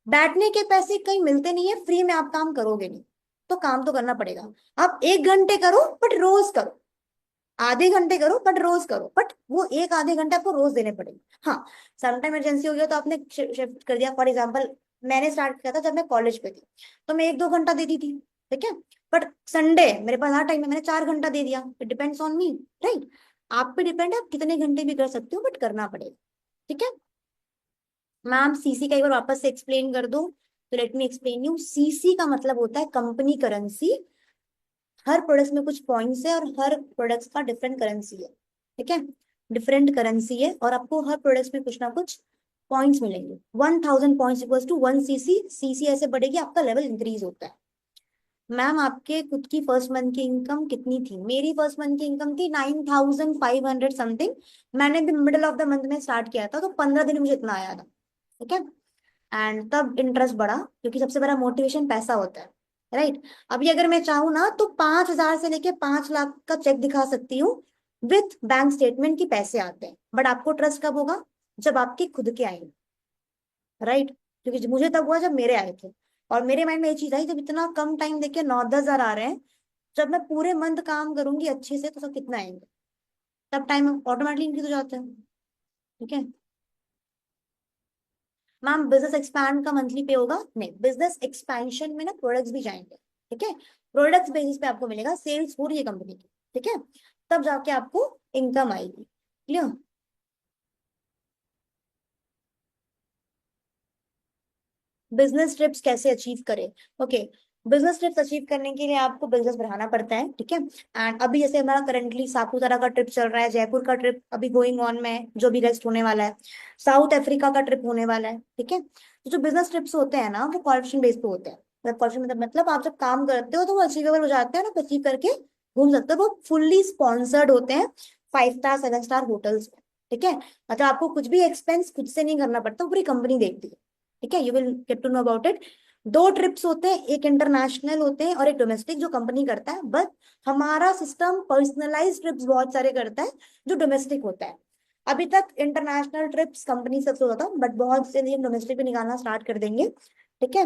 बैठने के पैसे कहीं मिलते नहीं है, फ्री में आप काम करोगे नहीं, तो काम तो करना पड़ेगा। आप 1 घंटे करो बट रोज करो, आधे घंटे करो बट रोज करो, बट वो एक आधे घंटे आपको रोज देने पड़ेंगे। हाँ, समटाइम इमरजेंसी हो गया तो आपने शिफ्ट कर दिया। फॉर एग्जाम्पल, मैंने स्टार्ट किया था जब मैं कॉलेज पे थी, तो मैं 1-2 घंटा देती थी, ठीक है। बट संडे मेरे पास हाँ टाइम है, मैंने 4 घंटा दे दिया। It depends on me, right. आप पे डिपेंड है, आप कितने घंटे भी कर सकते हो, बट करना पड़ेगा, ठीक है। मैम सीसी का एक बार वापस से एक्सप्लेन कर दो। तो let me explain you. CC का मतलब होता है कंपनी करेंसी, हर प्रोडक्ट्स में कुछ पॉइंट्स है और हर प्रोडक्ट्स का डिफरेंट करेंसी है, ठीक है, डिफरेंट करेंसी है और आपको हर प्रोडक्ट्स में कुछ ना कुछ पॉइंट्स मिलेंगे। 1000 points equals to 1 CC, CC ऐसे बढ़ेगी आपका लेवल इंक्रीज होता है। मैम आपके खुद की फर्स्ट मंथ की इनकम कितनी थी? मेरी फर्स्ट मंथ की इनकम थी 9500 समथिंग। मैंने भी मिडिल ऑफ द मंथ में स्टार्ट किया था, तो 15 दिन में मुझे इतना आया था, ठीक है। एंड तब इंटरेस्ट बढ़ा, क्योंकि सबसे बड़ा मोटिवेशन पैसा होता है, राइट। अभी अगर मैं चाहूँ ना तो 5000 से लेके 5 लाख का चेक दिखा सकती हूँ विथ बैंक स्टेटमेंट की पैसे आते हैं। बट आपको ट्रस्ट कब होगा? जब आपके खुद के आएंगे, राइट। क्योंकि मुझे तब हुआ जब मेरे आए थे, और मेरे माइंड में ये चीज आई, जब इतना कम टाइम देके 9-10 हजार आ रहे हैं, जब मैं पूरे मंथ काम करूंगी अच्छे से तो सब कितना आएंगे, तब टाइम ऑटोमेटिकली इंक्रीज हो जाता है, ठीक है। मैम बिजनेस एक्सपैंड का मंथली पे होगा? नहीं, बिजनेस एक्सपेंशन में ना प्रोडक्ट्स भी जाएंगे, ठीक है। प्रोडक्ट्स बेसिस पे आपको मिलेगा, सेल्स हो रही है कंपनी की, ठीक है, तब जाके आपको इनकम आएगी। क्लियर? बिजनेस ट्रिप्स कैसे अचीव करें? ओके, बिजनेस ट्रिप्स अचीव करने के लिए आपको बिजनेस बढ़ाना पड़ता है, ठीक है। एंड अभी जैसे हमारा करंटली सापुतारा का ट्रिप चल रहा है, जयपुर का ट्रिप अभी गोइंग ऑन में है, जो भी रेस्ट होने वाला है, साउथ अफ्रीका का ट्रिप होने वाला है, ठीक है। तो जो बिजनेस ट्रिप्स होते हैं ना वो क्वालिफिकेशन बेस पे होते हैं। क्वालिफिकेशन मतलब आप जब काम करते हो तो वो अचीवेबल हो जाते हैं ना, अचीव करके घूम सकते हो। वो फुल्ली स्पॉन्सर्ड होते हैं 5 स्टार 7 स्टार होटल्स में, ठीक है। मतलब आपको कुछ भी एक्सपेंस खुद से नहीं करना पड़ता, पूरी कंपनी देखती है, ठीक है। You will get to know about it. 2 trips होते हैं, एक इंटरनेशनल होते हैं और एक डोमेस्टिक जो कंपनी करता है। बट हमारा सिस्टम पर्सनलाइज ट्रिप्स बहुत सारे करता है जो डोमेस्टिक होता है। अभी तक इंटरनेशनल ट्रिप्स कंपनी सबसे होता था, बट बहुत से हम डोमेस्टिक भी निकालना स्टार्ट कर देंगे, ठीक है।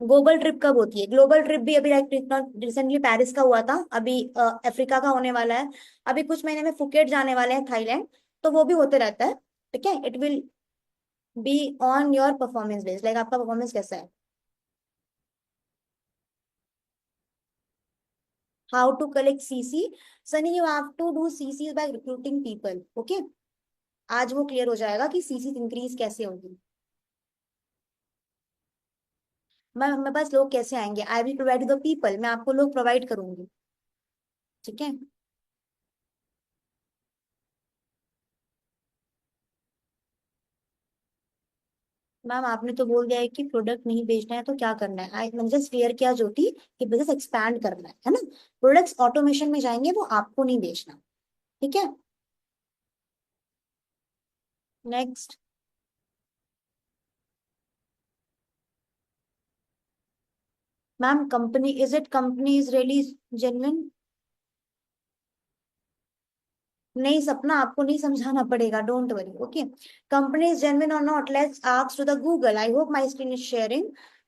ग्लोबल ट्रिप कब होती है? ग्लोबल ट्रिप भी अभी रिसेंटली पेरिस का हुआ था, अभी अफ्रीका का होने वाला है, अभी कुछ महीने में फुकेट जाने वाले हैं, थाईलैंड। तो वो भी होते रहता है, ठीक है। It will be on your performance based, like आपका परफॉर्मेंस कैसा है। How to collect CC? Sunny, you have to do CC by recruiting people, okay. आज वो क्लियर हो जाएगा कि सीसी इंक्रीज कैसे होगी। मैं मेरे पास लोग कैसे आएंगे? I will provide the people, मैं आपको लोग प्रोवाइड करूंगी, ठीक है। मैम आपने तो बोल दिया है कि प्रोडक्ट नहीं बेचना है तो क्या करना है? मैंने जस्ट क्लियर किया ज्योति कि बिजनेस एक्सपैंड करना है ना। प्रोडक्ट्स ऑटोमेशन में जाएंगे, वो आपको नहीं बेचना, ठीक है। Next. Ma'am company, is it company is really genuine? नहीं सपना, आपको नहीं समझाना पड़ेगा, don't worry, okay. Company is genuine और not, let's ask to the Google. I hope my screen is sharing.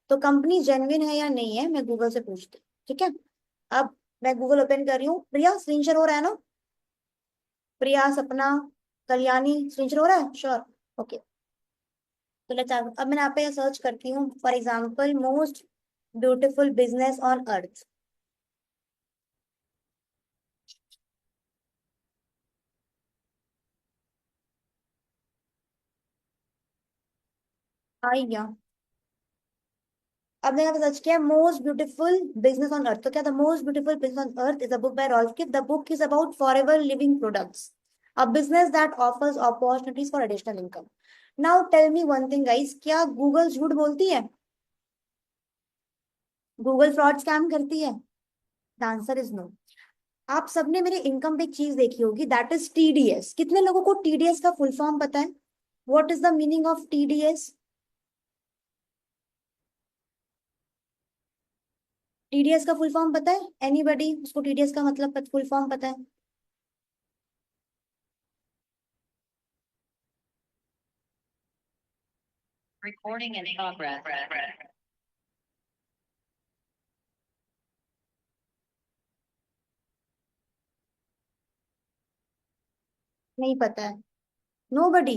तो कंपनी जेन्युइन है या नहीं है, मैं गूगल से पूछती हूँ, ठीक है। अब मैं गूगल ओपन कर रही हूँ। प्रिया स्क्रीन शेयर हो रहा है ना? प्रिया, सपना, कल्याणी, स्क्रीन शेयर हो रहा है? Sure, okay. तो लेट्स, अब मैं यहाँ पे सर्च करती हूँ, for example most beautiful business on earth. आई गया। अब मैंने यहाँ पे सर्च किया most beautiful business on earth, तो क्या? The most beautiful business on earth is a book by Ralph Kiff. The book is about forever living products, a business that offers opportunities for additional income. Now tell me one thing guys, क्या Google झूठ बोलती है? Google fraud scam करती है? The answer is no. आप सबने मेरे income पे एक चीज देखी होगी, दैट इज टीडीएस। कितने लोगों को टीडीएस का फुल फॉर्म पता है? What is the meaning of TDS? TDS का फुल फॉर्म पता है एनीबडी? उसको टीडीएस का मतलब फुल फॉर्म पता है? Recording in progress. नहीं पता है? नोबडी?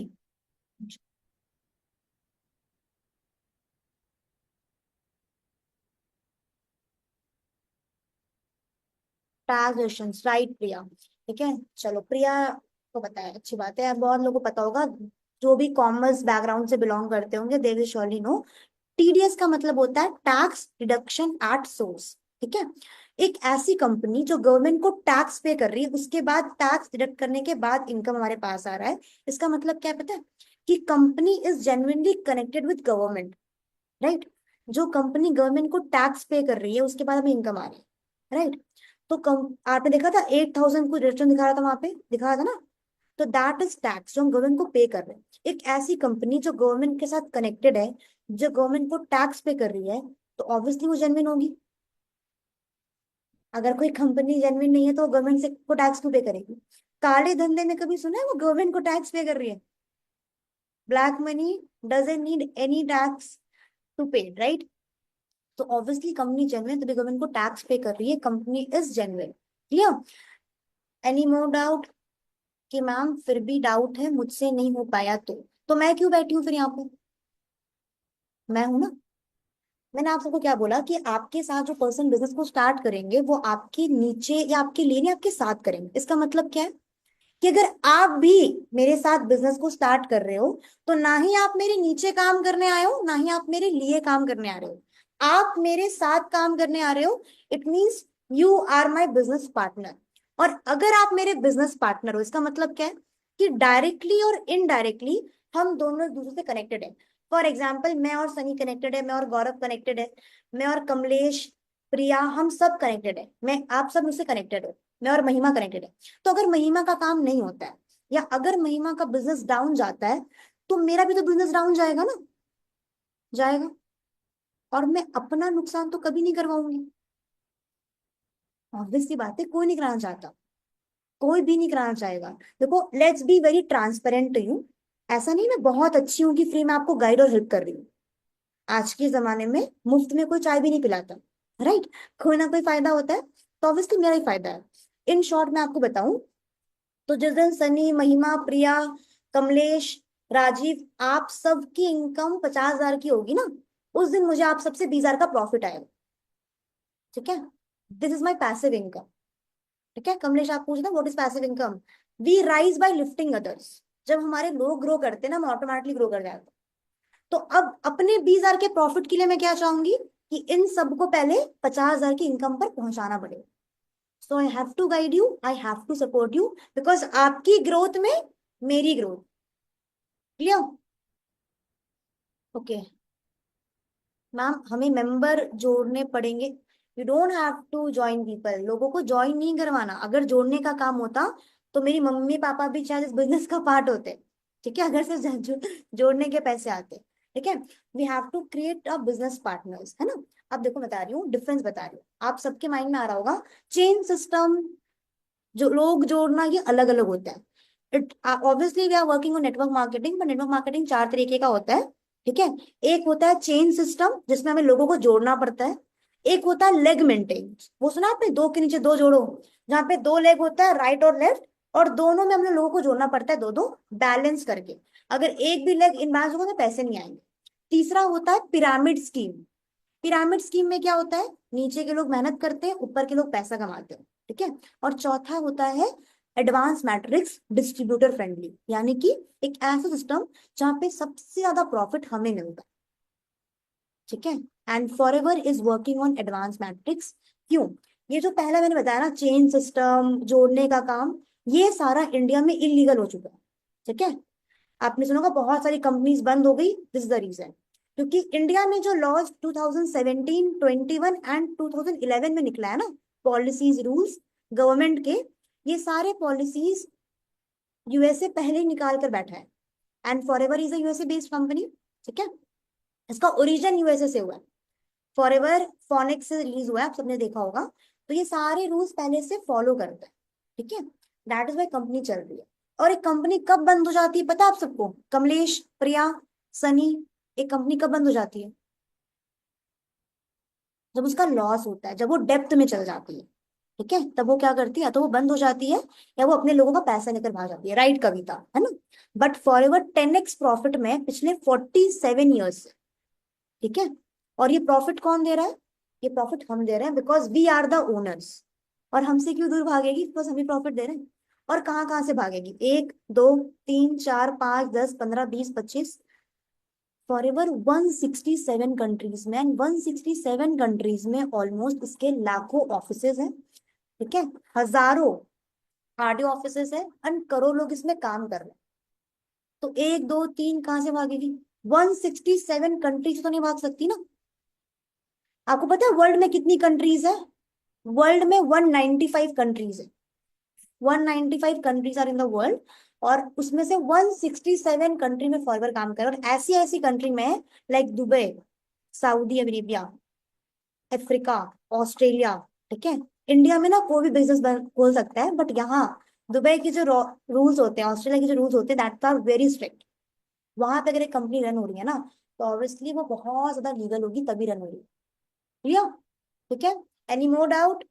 ट्रांजेक्शन, राइट प्रिया, ठीक है। चलो प्रिया को पता है, अच्छी बात है। बहुत लोगों को पता होगा, जो भी कॉमर्स बैकग्राउंड से बिलोंग करते होंगे, they will surely know. TDS का मतलब होता है टैक्स डिडक्शन एट सोर्स, ठीक है। एक ऐसी कंपनी जो गवर्नमेंट को टैक्स पे कर रही है, उसके बाद टैक्स डिडक्ट करने के बाद इनकम हमारे पास आ रहा है, इसका मतलब क्या है पता है? कि company is genuinely connected with government, right? जो कंपनी गवर्नमेंट को टैक्स पे कर रही है उसके बाद हमें इनकम आ रही है, राइट? तो आपने देखा था 8,000 को रिटर्न दिखा रहा था, वहां पे दिखा रहा था ना? तो दैट इज टैक्स जो हम गवर्नमेंट को पे कर रहे हैं। एक ऐसी कंपनी जो गवर्नमेंट के साथ कनेक्टेड है, जो गवर्नमेंट को टैक्स पे कर रही है, तो ऑब्वियसली वो जेन्युइन होगी। अगर कोई कंपनी जेन्युइन नहीं है तो गवर्नमेंट से को टैक्स क्यों पे करेगी? काले धंधे में कभी सुना है वो गवर्नमेंट को टैक्स पे कर रही है? Black money doesn't need any tax to pay, right? तो ऑब्वियसली कंपनी जेन्युइन तभी गवर्नमेंट को टैक्स पे कर रही है, company is genuine. Clear? Any more doubt? कि मैम फिर भी डाउट है, मुझसे नहीं हो पाया तो मैं क्यों बैठी हूँ फिर यहाँ पे? मैं हूं ना। मैंने आप सबको क्या बोला कि आपके साथ जो पर्सन बिजनेस को स्टार्ट करेंगे वो आपके नीचे या आपके लिए नहीं, आपके साथ करेंगे। इसका मतलब क्या है? कि अगर आप भी मेरे साथ बिजनेस को स्टार्ट कर रहे हो, तो ना ही आप मेरे नीचे काम करने आए हो, ना ही आप मेरे लिए काम करने आ रहे हो, आप मेरे साथ काम करने आ रहे हो। It means you are my business partner. और अगर आप मेरे बिजनेस पार्टनर हो, इसका मतलब क्या है? कि डायरेक्टली और इनडायरेक्टली हम दोनों एक दूसरे से कनेक्टेड है। फॉर एग्जाम्पल, मैं और सनी कनेक्टेड है, मैं और गौरव कनेक्टेड है, मैं और कमलेश, प्रिया, हम सब कनेक्टेड है, मैं आप सब मुझसे कनेक्टेड हो, मैं और महिमा कनेक्टेड है। तो अगर महिमा का काम नहीं होता है, या अगर महिमा का बिजनेस डाउन जाता है, तो मेरा भी तो बिजनेस डाउन जाएगा ना, जाएगा। और मैं अपना नुकसान तो कभी नहीं करवाऊंगी। ऑब्वियस सी बात है, कोई नहीं कराना चाहता, कोई भी नहीं कराना चाहेगा। देखो, let's be very transparent to you. ऐसा नहीं मैं बहुत अच्छी हूँ कि फ्री में आपको गाइड और हेल्प कर रही हूँ। आज के जमाने में मुफ्त में कोई चाय भी नहीं पिलाता, राइट? कोई ना कोई फायदा होता है, तो ऑब्वियसली मेरा ही फायदा है। इन शॉर्ट मैं आपको बताऊं, तो जिस दिन सनी, महिमा, प्रिया, कमलेश, राजीव, आप सबकी इनकम 50,000 की होगी ना, उस दिन मुझे आप सबसे 20,000 का प्रॉफिट आएगा। ठीक है? This is my passive income. ठीक है? कमलेश आप पूछना what is passive income? We rise by lifting others. जब हमारे लोग ग्रो करते हैं ना, हम ऑटोमेटिकली ग्रो कर जाते हैं। तो अब अपने 20,000 के प्रॉफिट के लिए मैं क्या चाहूंगी? कि इन सबको पहले 50,000 की इनकम पर पहुंचाना पड़ेगा। So I have to guide you, I have to support you, because आपकी ग्रोथ में मेरी ग्रोथ। क्लियर? ओके मैम, हमें मेंबर जोड़ने पड़ेंगे। You don't have to join people. लोगों को ज्वाइन नहीं करवाना। अगर जोड़ने का काम होता तो मेरी मम्मी पापा भी शायद इस बिजनेस का पार्ट होते। ठीक है? अगर सिर्फ जोड़ने के पैसे आते। ठीक है? We have to create a business partners, है ना? अब देखो, बता रही हूँ, डिफरेंस बता रही हूँ, आप सबके माइंड में आ रहा होगा। चेन सिस्टम, जो लोग जोड़ना, ये अलग अलग होता है। It obviously we are working on network marketing, पर नेटवर्क मार्केटिंग 4 तरीके का होता है। ठीक है? एक होता है चेन सिस्टम, जिसमें हमें लोगों को जोड़ना पड़ता है। एक होता है लेग मेंटेन, वो सुना आपने, दो के नीचे दो जोड़ो, जहाँ पे दो लेग होता है, राइट और लेफ्ट, और दोनों में हमने लोगों को जोड़ना पड़ता है, दो दो बैलेंस करके। अगर एक भी लेग इनबैलेंस होगा तो पैसे नहीं आएंगे। तीसरा होता है पिरामिड स्कीम। पिरामिड स्कीम में क्या होता है? नीचे के लोग मेहनत करते हैं, ऊपर के लोग पैसा कमाते हैं। ठीक है? और चौथा होता है एडवांस मैट्रिक्स डिस्ट्रीब्यूटर फ्रेंडली, यानी कि एक ऐसा सिस्टम जहां पे सबसे ज्यादा प्रॉफिट हमें मिलता है। ठीक है? And forever is working on advance matrix. क्यों? ये जो पहला मैंने बताया ना, चेन सिस्टम, जोड़ने का काम, ये सारा इंडिया में इलीगल हो चुका है। ठीक है? आपने सुना होगा बहुत सारी कंपनीज बंद हो गई, दिस इज द रीजन। क्योंकि इंडिया में जो लॉज 2017, 21 एंड 2011 में निकला है ना, पॉलिसीज, रूल्स गवर्नमेंट के, ये सारे पॉलिसीज यूएसए पहले ही निकाल कर बैठा है। And forever is a USA based company. ठीक है? इसका ओरिजिन यूएसए से हुआ है। फॉरएवर फोनिक्स से रिलीज हुआ है, आप सबने देखा होगा। तो ये सारे रूल्स पहले से फॉलो करता है। ठीक है? दैट इज वाई कंपनी चल रही है। और एक कंपनी कब बंद हो जाती है पता है आप सबको? कमलेश, प्रिया, सनी, एक कंपनी कब बंद हो जाती है? जब उसका लॉस होता है, जब वो डेप्थ में चल जाती है। ठीक है? तब वो क्या करती है? या तो वो बंद हो जाती है, या वो अपने लोगों का पैसा लेकर भाग जाती है। राइट कविता, है ना? But for ever 10x profit में पिछले 47 ईयर्स से। ठीक है? और ये प्रॉफिट कौन दे रहा है? ये प्रॉफिट हम दे रहे हैं, because we are the owners. और हमसे क्यों दूर भागेगी? बिकॉज हम ही प्रॉफिट दे रहे हैं। और कहाँ कहाँ से भागेगी? 1, 2, 3, 4, 5, 10, 15, 20, 25, फॉरएवर 167 कंट्रीज में, 167 कंट्रीज में ऑलमोस्ट इसके लाखों ऑफिसेज हैं, ठीक है, हजारों आरटीओ ऑफिसेज है, एंड करोड़ लोग इसमें काम कर रहे हैं। तो एक दो तीन कहां से भागेगी? 167 कंट्रीज तो नहीं भाग सकती ना। आपको पता है वर्ल्ड में कितनी कंट्रीज है? वर्ल्ड में 195 कंट्रीज है। 195 countries are in the world, और उसमें से 167 कंट्री में फॉरवर्ड काम कर रहे हैं। और ऐसी ऐसी कंट्री में like Dubai, Saudi Arabia, Africa, Australia, ठीक है। इंडिया में ना कोई भी बिजनेस खोल सकता है, बट यहाँ दुबई के जो रूल्स होते हैं, ऑस्ट्रेलिया के जो रूल्स होते हैं, दैट आर वेरी स्ट्रिक्ट। वहां पे अगर एक कंपनी रन हो रही है ना, तो ऑब्वियसली वो बहुत ज्यादा लीगल होगी, तभी रन हो रही है। क्लियर? ठीक है, एनी मोर डाउट?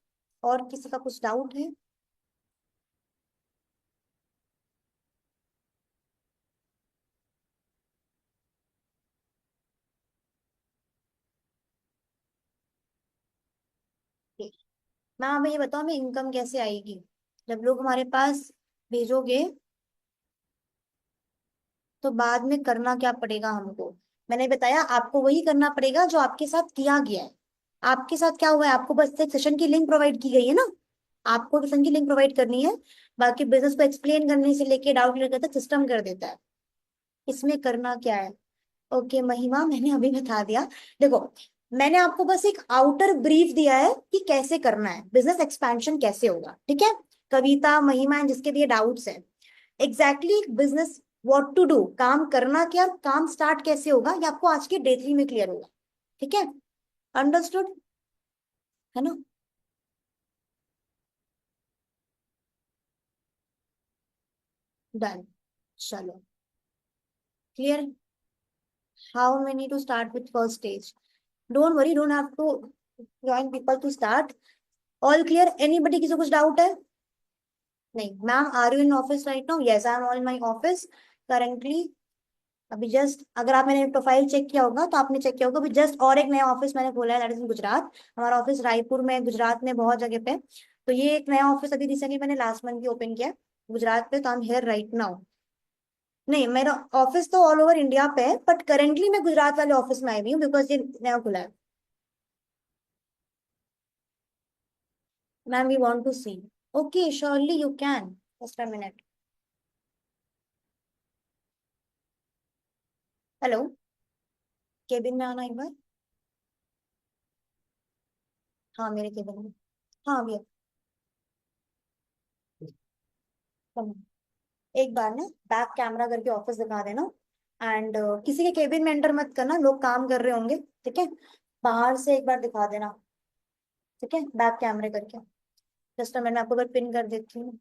और किसी का कुछ डाउट है? मैम हमें ये बताओ, हमें इनकम कैसे आएगी? जब लोग हमारे पास भेजोगे तो बाद में करना क्या पड़ेगा हमको? मैंने बताया आपको वही करना पड़ेगा जो आपके साथ किया गया है। आपके साथ क्या हुआ है? आपको बस एक सेशन की लिंक प्रोवाइड की गई है ना, आपको सेशन की लिंक प्रोवाइड करनी है। बाकी बिजनेस को एक्सप्लेन करने से लेके डाउट क्लियर करता है, सिस्टम कर देता है। इसमें करना क्या है? ओके महिमा, मैंने अभी बता दिया। देखो, मैंने आपको बस एक आउटर ब्रीफ दिया है कि कैसे करना है, बिजनेस एक्सपेंशन कैसे होगा, ठीक है। कविता, महिमा एंड जिसके भी ये डाउट्स है, exactly business what to do, काम करना क्या, काम स्टार्ट कैसे होगा, ये आपको आज के डे 3 में क्लियर होगा, ठीक है। अंडरस्टूड है ना? डन, चलो clear. How many to start with first stage? Don't worry, don't have to join people to start. All clear? Anybody, किसी को कुछ डाउट है? नहीं ma'am, are you in office right now? Yes, I am on my office currently. अभी just, अगर आप मैंने profile check किया होगा तो आपने चेक किया होगा, अभी जस्ट और एक नया ऑफिस मैंने खोला है, दैट इज इन गुजरात। हमारा ऑफिस रायपुर में, गुजरात में बहुत जगह पे। तो ये एक नया ऑफिस अभी रिसेंटली मैंने लास्ट मंथ ही ओपन किया है गुजरात पे, तो I am here right now. नहीं, मेरा ऑफिस तो ऑल ओवर इंडिया पे है, बट करेंटली मैं गुजरात वाले ऑफिस में आई हुई हूँ बिकॉज ये नया खुला है। Ma'am we want to see. Okay surely you can, just a minute. Hello, cabin में आना एक बार। हाँ मेरे केबिन में, हाँ भैया। come on। एक बार ना बैक कैमरा करके ऑफिस दिखा देना, एंड किसी के केबिन में एंटर मत करना, लोग काम कर रहे होंगे, ठीक है। बाहर से एक बार दिखा देना, ठीक है, बैक कैमरे करके। जस्ट मैं आपको एक बार पिन कर देती हूँ।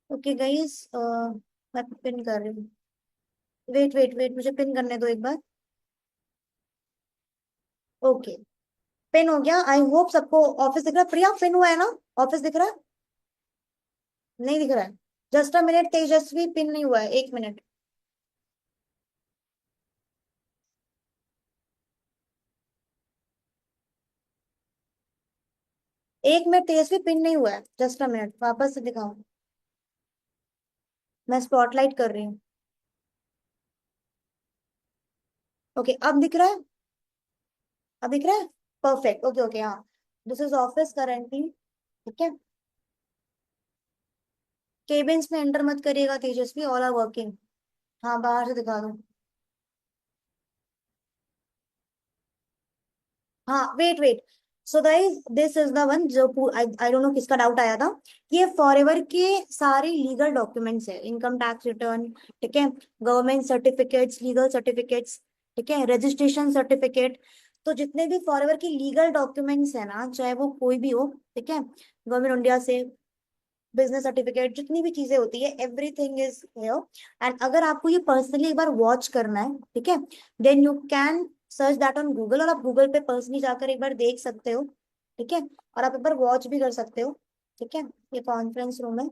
ओके गाइस, मैं पिन कर रही हूँ। वेट वेट वेट, मुझे पिन करने दो एक बार। ओके, पिन हो गया। आई होप सबको ऑफिस दिख रहा है। प्रिया, पिन हुआ है ना? ऑफिस दिख रहा है? नहीं दिख रहा है? Just a minute Tejashwi, pin नहीं हुआ है, एक मिनट। एक मिनट तेजस्वी, पिन नहीं हुआ है, जस्ट अ मिनट, वापस से दिखाओ। मैं स्पॉटलाइट कर रही हूँ। ओके, अब दिख रहा है? अब दिख रहा है? परफेक्ट, ओके ओके, हाँ। दिस इज ऑफिस करेंटली, ठीक है। केबिन्स में एंटर मत करिएगा तेजस्वी, ऑल आर वर्किंग। हाँ बाहर से दिखा दो। हाँ wait wait, so guys this is the one जो आई डोंट नो किसका डाउट आया था। ये फॉरएवर के सारे लीगल डॉक्यूमेंट्स है, इनकम टैक्स रिटर्न, ठीक है, गवर्नमेंट सर्टिफिकेट्स, लीगल सर्टिफिकेट्स, ठीक है, रजिस्ट्रेशन सर्टिफिकेट। तो जितने भी फॉरएवर के लीगल डॉक्यूमेंट्स है ना, चाहे वो कोई भी हो, ठीक है, गवर्नमेंट इंडिया से, बिजनेस सर्टिफिकेट, जितनी भी चीजें होती है, एवरीथिंग इज हियर। एंड अगर आपको ये पर्सनली एक बार वॉच करना है, ठीक है, then you can search that on Google, और आप गूगल पे पर्सनली जाकर एक बार देख सकते हो, ठीक है। और आप एक बार वॉच भी कर सकते हो, ठीक है। ये कॉन्फ्रेंस रूम है।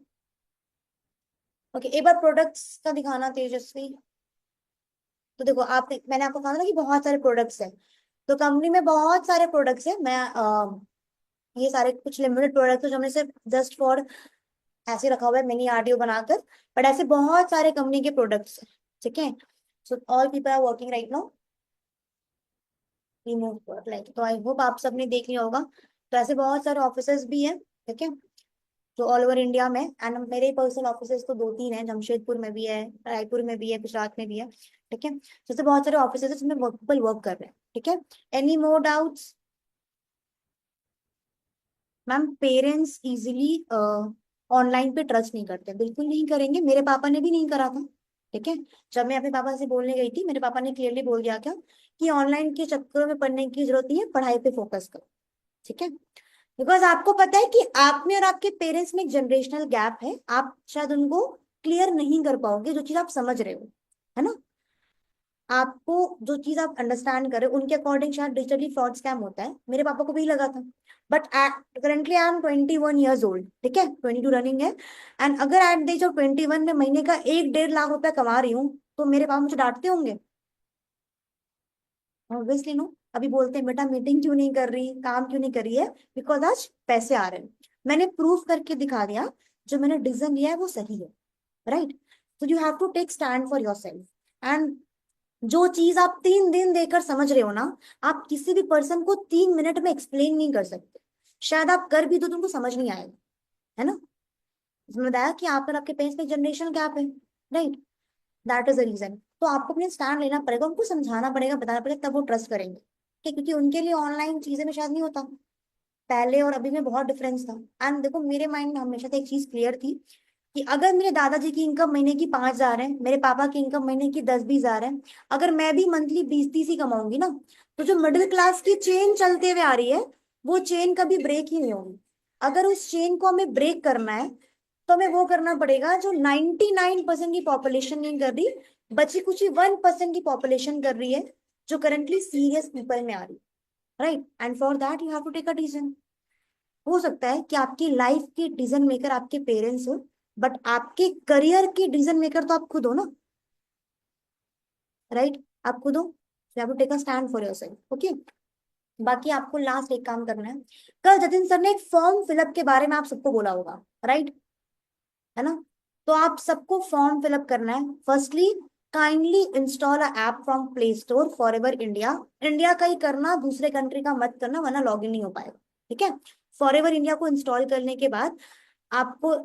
ओके, एक बार प्रोडक्ट्स का दिखाना तेजस्वी। तो देखो आप, मैंने आपको कहा था ना कि बहुत सारे प्रोडक्ट्स हैं, तो कंपनी में बहुत सारे प्रोडक्ट्स हैं। मैं ये सारे कुछ लिमिटेड प्रोडक्ट्स जो हमने सिर्फ जस्ट फॉर ऐसे रखा हुआ है मिनी आरडीओ बनाकर, बट ऐसे बहुत सारे कंपनी के प्रोडक्ट्स हैं, ठीक है। So all people are working right now. Remote work like, तो आई होप आप सबने देख लिया होगा। तो ऐसे बहुत सारे ऑफिसेज भी हैं, ठीक है, जो ऑल ओवर इंडिया में, एंड मेरे पर्सनल ऑफिसेज तो 2-3 हैं, जमशेदपुर में भी है, रायपुर में भी है, गुजरात में भी है, ठीक है। जैसे बहुत सारे ऑफिसेज है जिसमें पीपल वर्क कर रहे हैं, ठीक है। Any more doubts? Ma'am, parents easily online पे ट्रस्ट नहीं करते, बिल्कुल नहीं करेंगे, मेरे पापा ने भी नहीं करा था, ठीक है। जब मैं अपने पापा से बोलने गई थी, मेरे पापा ने क्लियरली बोल दिया क्या कि ऑनलाइन के चक्करों में पढ़ने की जरूरत नहीं है, पढ़ाई पे फोकस करो, ठीक है। बिकॉज आपको पता है कि आप में और आपके पेरेंट्स में एक जनरेशनल गैप है, आप शायद उनको क्लियर नहीं कर पाओगे जो चीज आप समझ रहे हो, है ना। आपको जो चीज आप अंडरस्टैंड कर रहे हो उनके अकॉर्डिंग शायद डिजिटली फ्रॉड स्कैम होता है, मेरे पापा को भी लगा था। But currently I am 21 years old, ठीक है, 22 रनिंग है। एंड अगर एट द एज ऑफ 21 में महीने का 1-1.5 लाख रुपया कमा रही हूँ, तो मेरे पापा मुझे डांटते होंगे? Obviously no. अभी बोलते हैं बेटा मीटिंग क्यों नहीं कर रही, काम क्यों नहीं कर रही है, बिकॉज आज पैसे आ रहे हैं। मैंने प्रूफ करके दिखा दिया, जो मैंने डिसीजन लिया है वो सही है, राइट। तो you have to take stand for yourself. And जो चीज आप 3 दिन देकर समझ रहे हो ना, आप किसी भी पर्सन को 3 मिनट में एक्सप्लेन नहीं कर सकते। शायद आप कर भी दो तो उनको समझ नहीं आएगा, है ना। इसमें बताया कि आप और आपके पेरेंट्स में जनरेशन गैप है, right. That is the reason. तो आपको अपने स्टैंड लेना पड़ेगा, उनको समझाना पड़ेगा, बताना पड़ेगा, तब वो ट्रस्ट करेंगे, ठीक है? क्योंकि उनके लिए ऑनलाइन चीजें में शायद नहीं होता, पहले और अभी में बहुत डिफरेंस था। एंड देखो, मेरे माइंड में हमेशा से एक चीज क्लियर थी कि अगर मेरे दादाजी की इनकम महीने की 5,000 है, मेरे पापा की इनकम महीने की 10-20 हजार है, अगर मैं भी मंथली 20-30 ही कमाऊंगी ना, तो जो मिडिल क्लास की चेन चलते हुए आ रही है, वो चेन कभी ब्रेक ही नहीं होगी। अगर उस चेन को हमें ब्रेक करना है, तो हमें वो करना पड़ेगा जो 99% की पॉपुलेशन नहीं कर रही, बची कुछ 1% की पॉपुलेशन कर रही है, जो करंटली सीरियस पीपल में आ रही है, right. And for that you have to take a decision. हो सकता है कि आपकी लाइफ के डिसीजन मेकर आपके पेरेंट्स हो, बट आपके करियर के डिसीजन मेकर तो आप खुद हो ना, राइट। आप खुद हो, you have to take a stand for yourself, okay. बाकी आपको लास्ट एक काम करना है। कल जतिन सर ने एक फॉर्म फिलअप के बारे में आप सबको बोला होगा, राइट, है ना। तो आप सबको फॉर्म फिलअप करना है। Firstly, kindly install a app from play store forever India. India का ही करना, दूसरे कंट्री का मत करना, वरना लॉग इन नहीं हो पाएगा, ठीक है। फॉरएवर इंडिया को इंस्टॉल करने के बाद आपको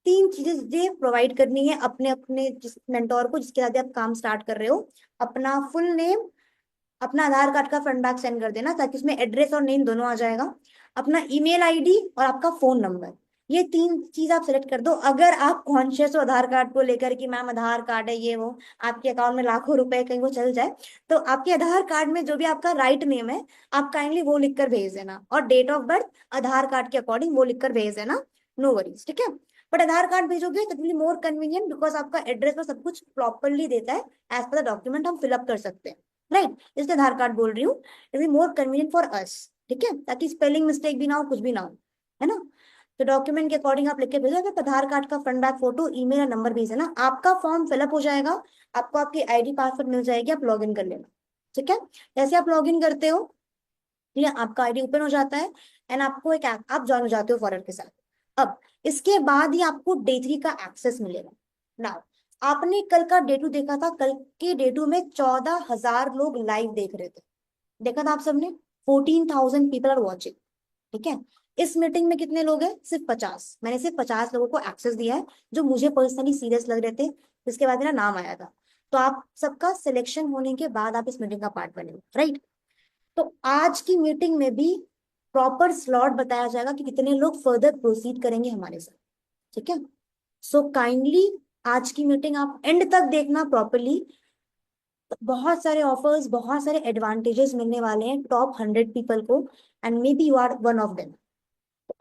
3 चीजें प्रोवाइड करनी है अपने अपने जिस मेंटोर को, जिसके साथ आप काम स्टार्ट कर रहे हो। अपना फुल नेम, अपना आधार कार्ड का फ्रंट बैक सेंड कर देना, ताकि उसमें एड्रेस और नेम दोनों आ जाएगा। अपना ईमेल आईडी और आपका फोन नंबर, ये 3 चीज आप सेलेक्ट कर दो। अगर आप कॉन्शियस हो आधार कार्ड को लेकर कि मैम आधार कार्ड है ये वो, आपके अकाउंट में लाखों रुपए कहीं वो चल जाए, तो आपके आधार कार्ड में जो भी आपका राइट नेम है, आप काइंडली वो लिखकर भेज देना, और date of birth Aadhaar card के अकॉर्डिंग वो लिखकर भेज देना, नो वरीज, ठीक है। बट आधार कार्ड भेजोगे तो विल मोर कन्वीनियंट, बिकॉज आपका एड्रेस पर सब कुछ प्रॉपरली देता है, एज पर द डॉक्यूमेंट हम फिलअप कर सकते हैं, राइट। इसलिए आधार कार्ड बोल रही हूँ, it is more convenient for us, ठीक है, ताकि स्पेलिंग मिस्टेक भी ना हो, कुछ भी ना हो, है ना। तो डॉक्यूमेंट के अकॉर्डिंग आप लिख के भेजो, फिर आधार कार्ड का फ्रंट बैक फोटो, ईमेल और नंबर भेज देना, आपका फॉर्म फिलअप हो जाएगा। आपको आपकी आईडी पासवर्ड मिल जाएगी, आप लॉग इन कर लेना, ठीक है। जैसे आप लॉग इन करते हो, ठीक है, आपका आईडी ओपन हो जाता है, एंड आपको एक ऐप, आप ज्वाइन हो जाते हो फॉरवर के साथ। अब इसके बाद ही आपको डे 3 का एक्सेस मिलेगा। नाउ, आपने कल का डे 2 देखा था, कल के डे 2 में 14,000 लोग लाइव देख रहे थे, देखा था आप सबने, 14,000 पीपल आर वॉचिंग, ठीक है। इस मीटिंग में कितने लोग हैं? सिर्फ 50। मैंने सिर्फ 50 लोगों को एक्सेस दिया है, जो मुझे पर्सनली सीरियस लग रहे थे, जिसके बाद मेरा नाम आया था। तो आप सबका सिलेक्शन होने के बाद आप इस मीटिंग का पार्ट बनेंगे, राइट। तो आज की मीटिंग में भी प्रॉपर स्लॉट बताया जाएगा कि कितने लोग फर्दर प्रोसीड करेंगे हमारे साथ, ठीक है। सो काइंडली आज की मीटिंग आप एंड तक देखना प्रॉपरली। बहुत सारे ऑफर्स, बहुत सारे एडवांटेजेस मिलने वाले हैं टॉप 100 पीपल को, and may be you are one of them.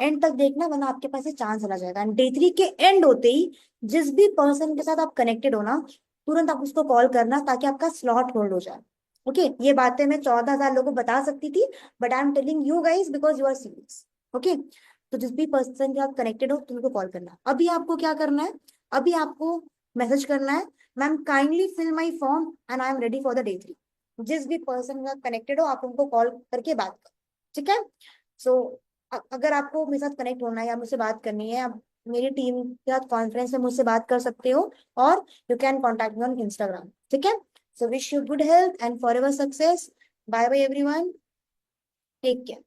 End तक देखना, वरना आपके पास ये चांस चला जाएगा। एंड डे 3 के एंड होते ही जिस भी पर्सन के साथ आप कनेक्टेड हो ना, तुरंत आप उसको कॉल करना, ताकि आपका स्लॉट होल्ड हो जाए, ओके। ये बातें मैं 14,000 लोगों को बता सकती थी, but I am telling you guys because you are serious, okay. तो जिस भी पर्सन के साथ कनेक्टेड हो, तुम उनको कॉल करना। अभी आपको क्या करना है? अभी आपको मैसेज करना है, ma'am kindly fill my form and I am ready for the day 3। जिस भी पर्सन के साथ कनेक्टेड हो, आप उनको कॉल करके बात करो, ठीक है। सो अगर आपको मेरे साथ कनेक्ट होना है या मुझसे बात करनी है, आप मेरी टीम के साथ कॉन्फ्रेंस में मुझसे बात कर सकते हो, और you can contact me on Instagram, ठीक है। So wish you good health and forever success. Bye bye everyone. Take care.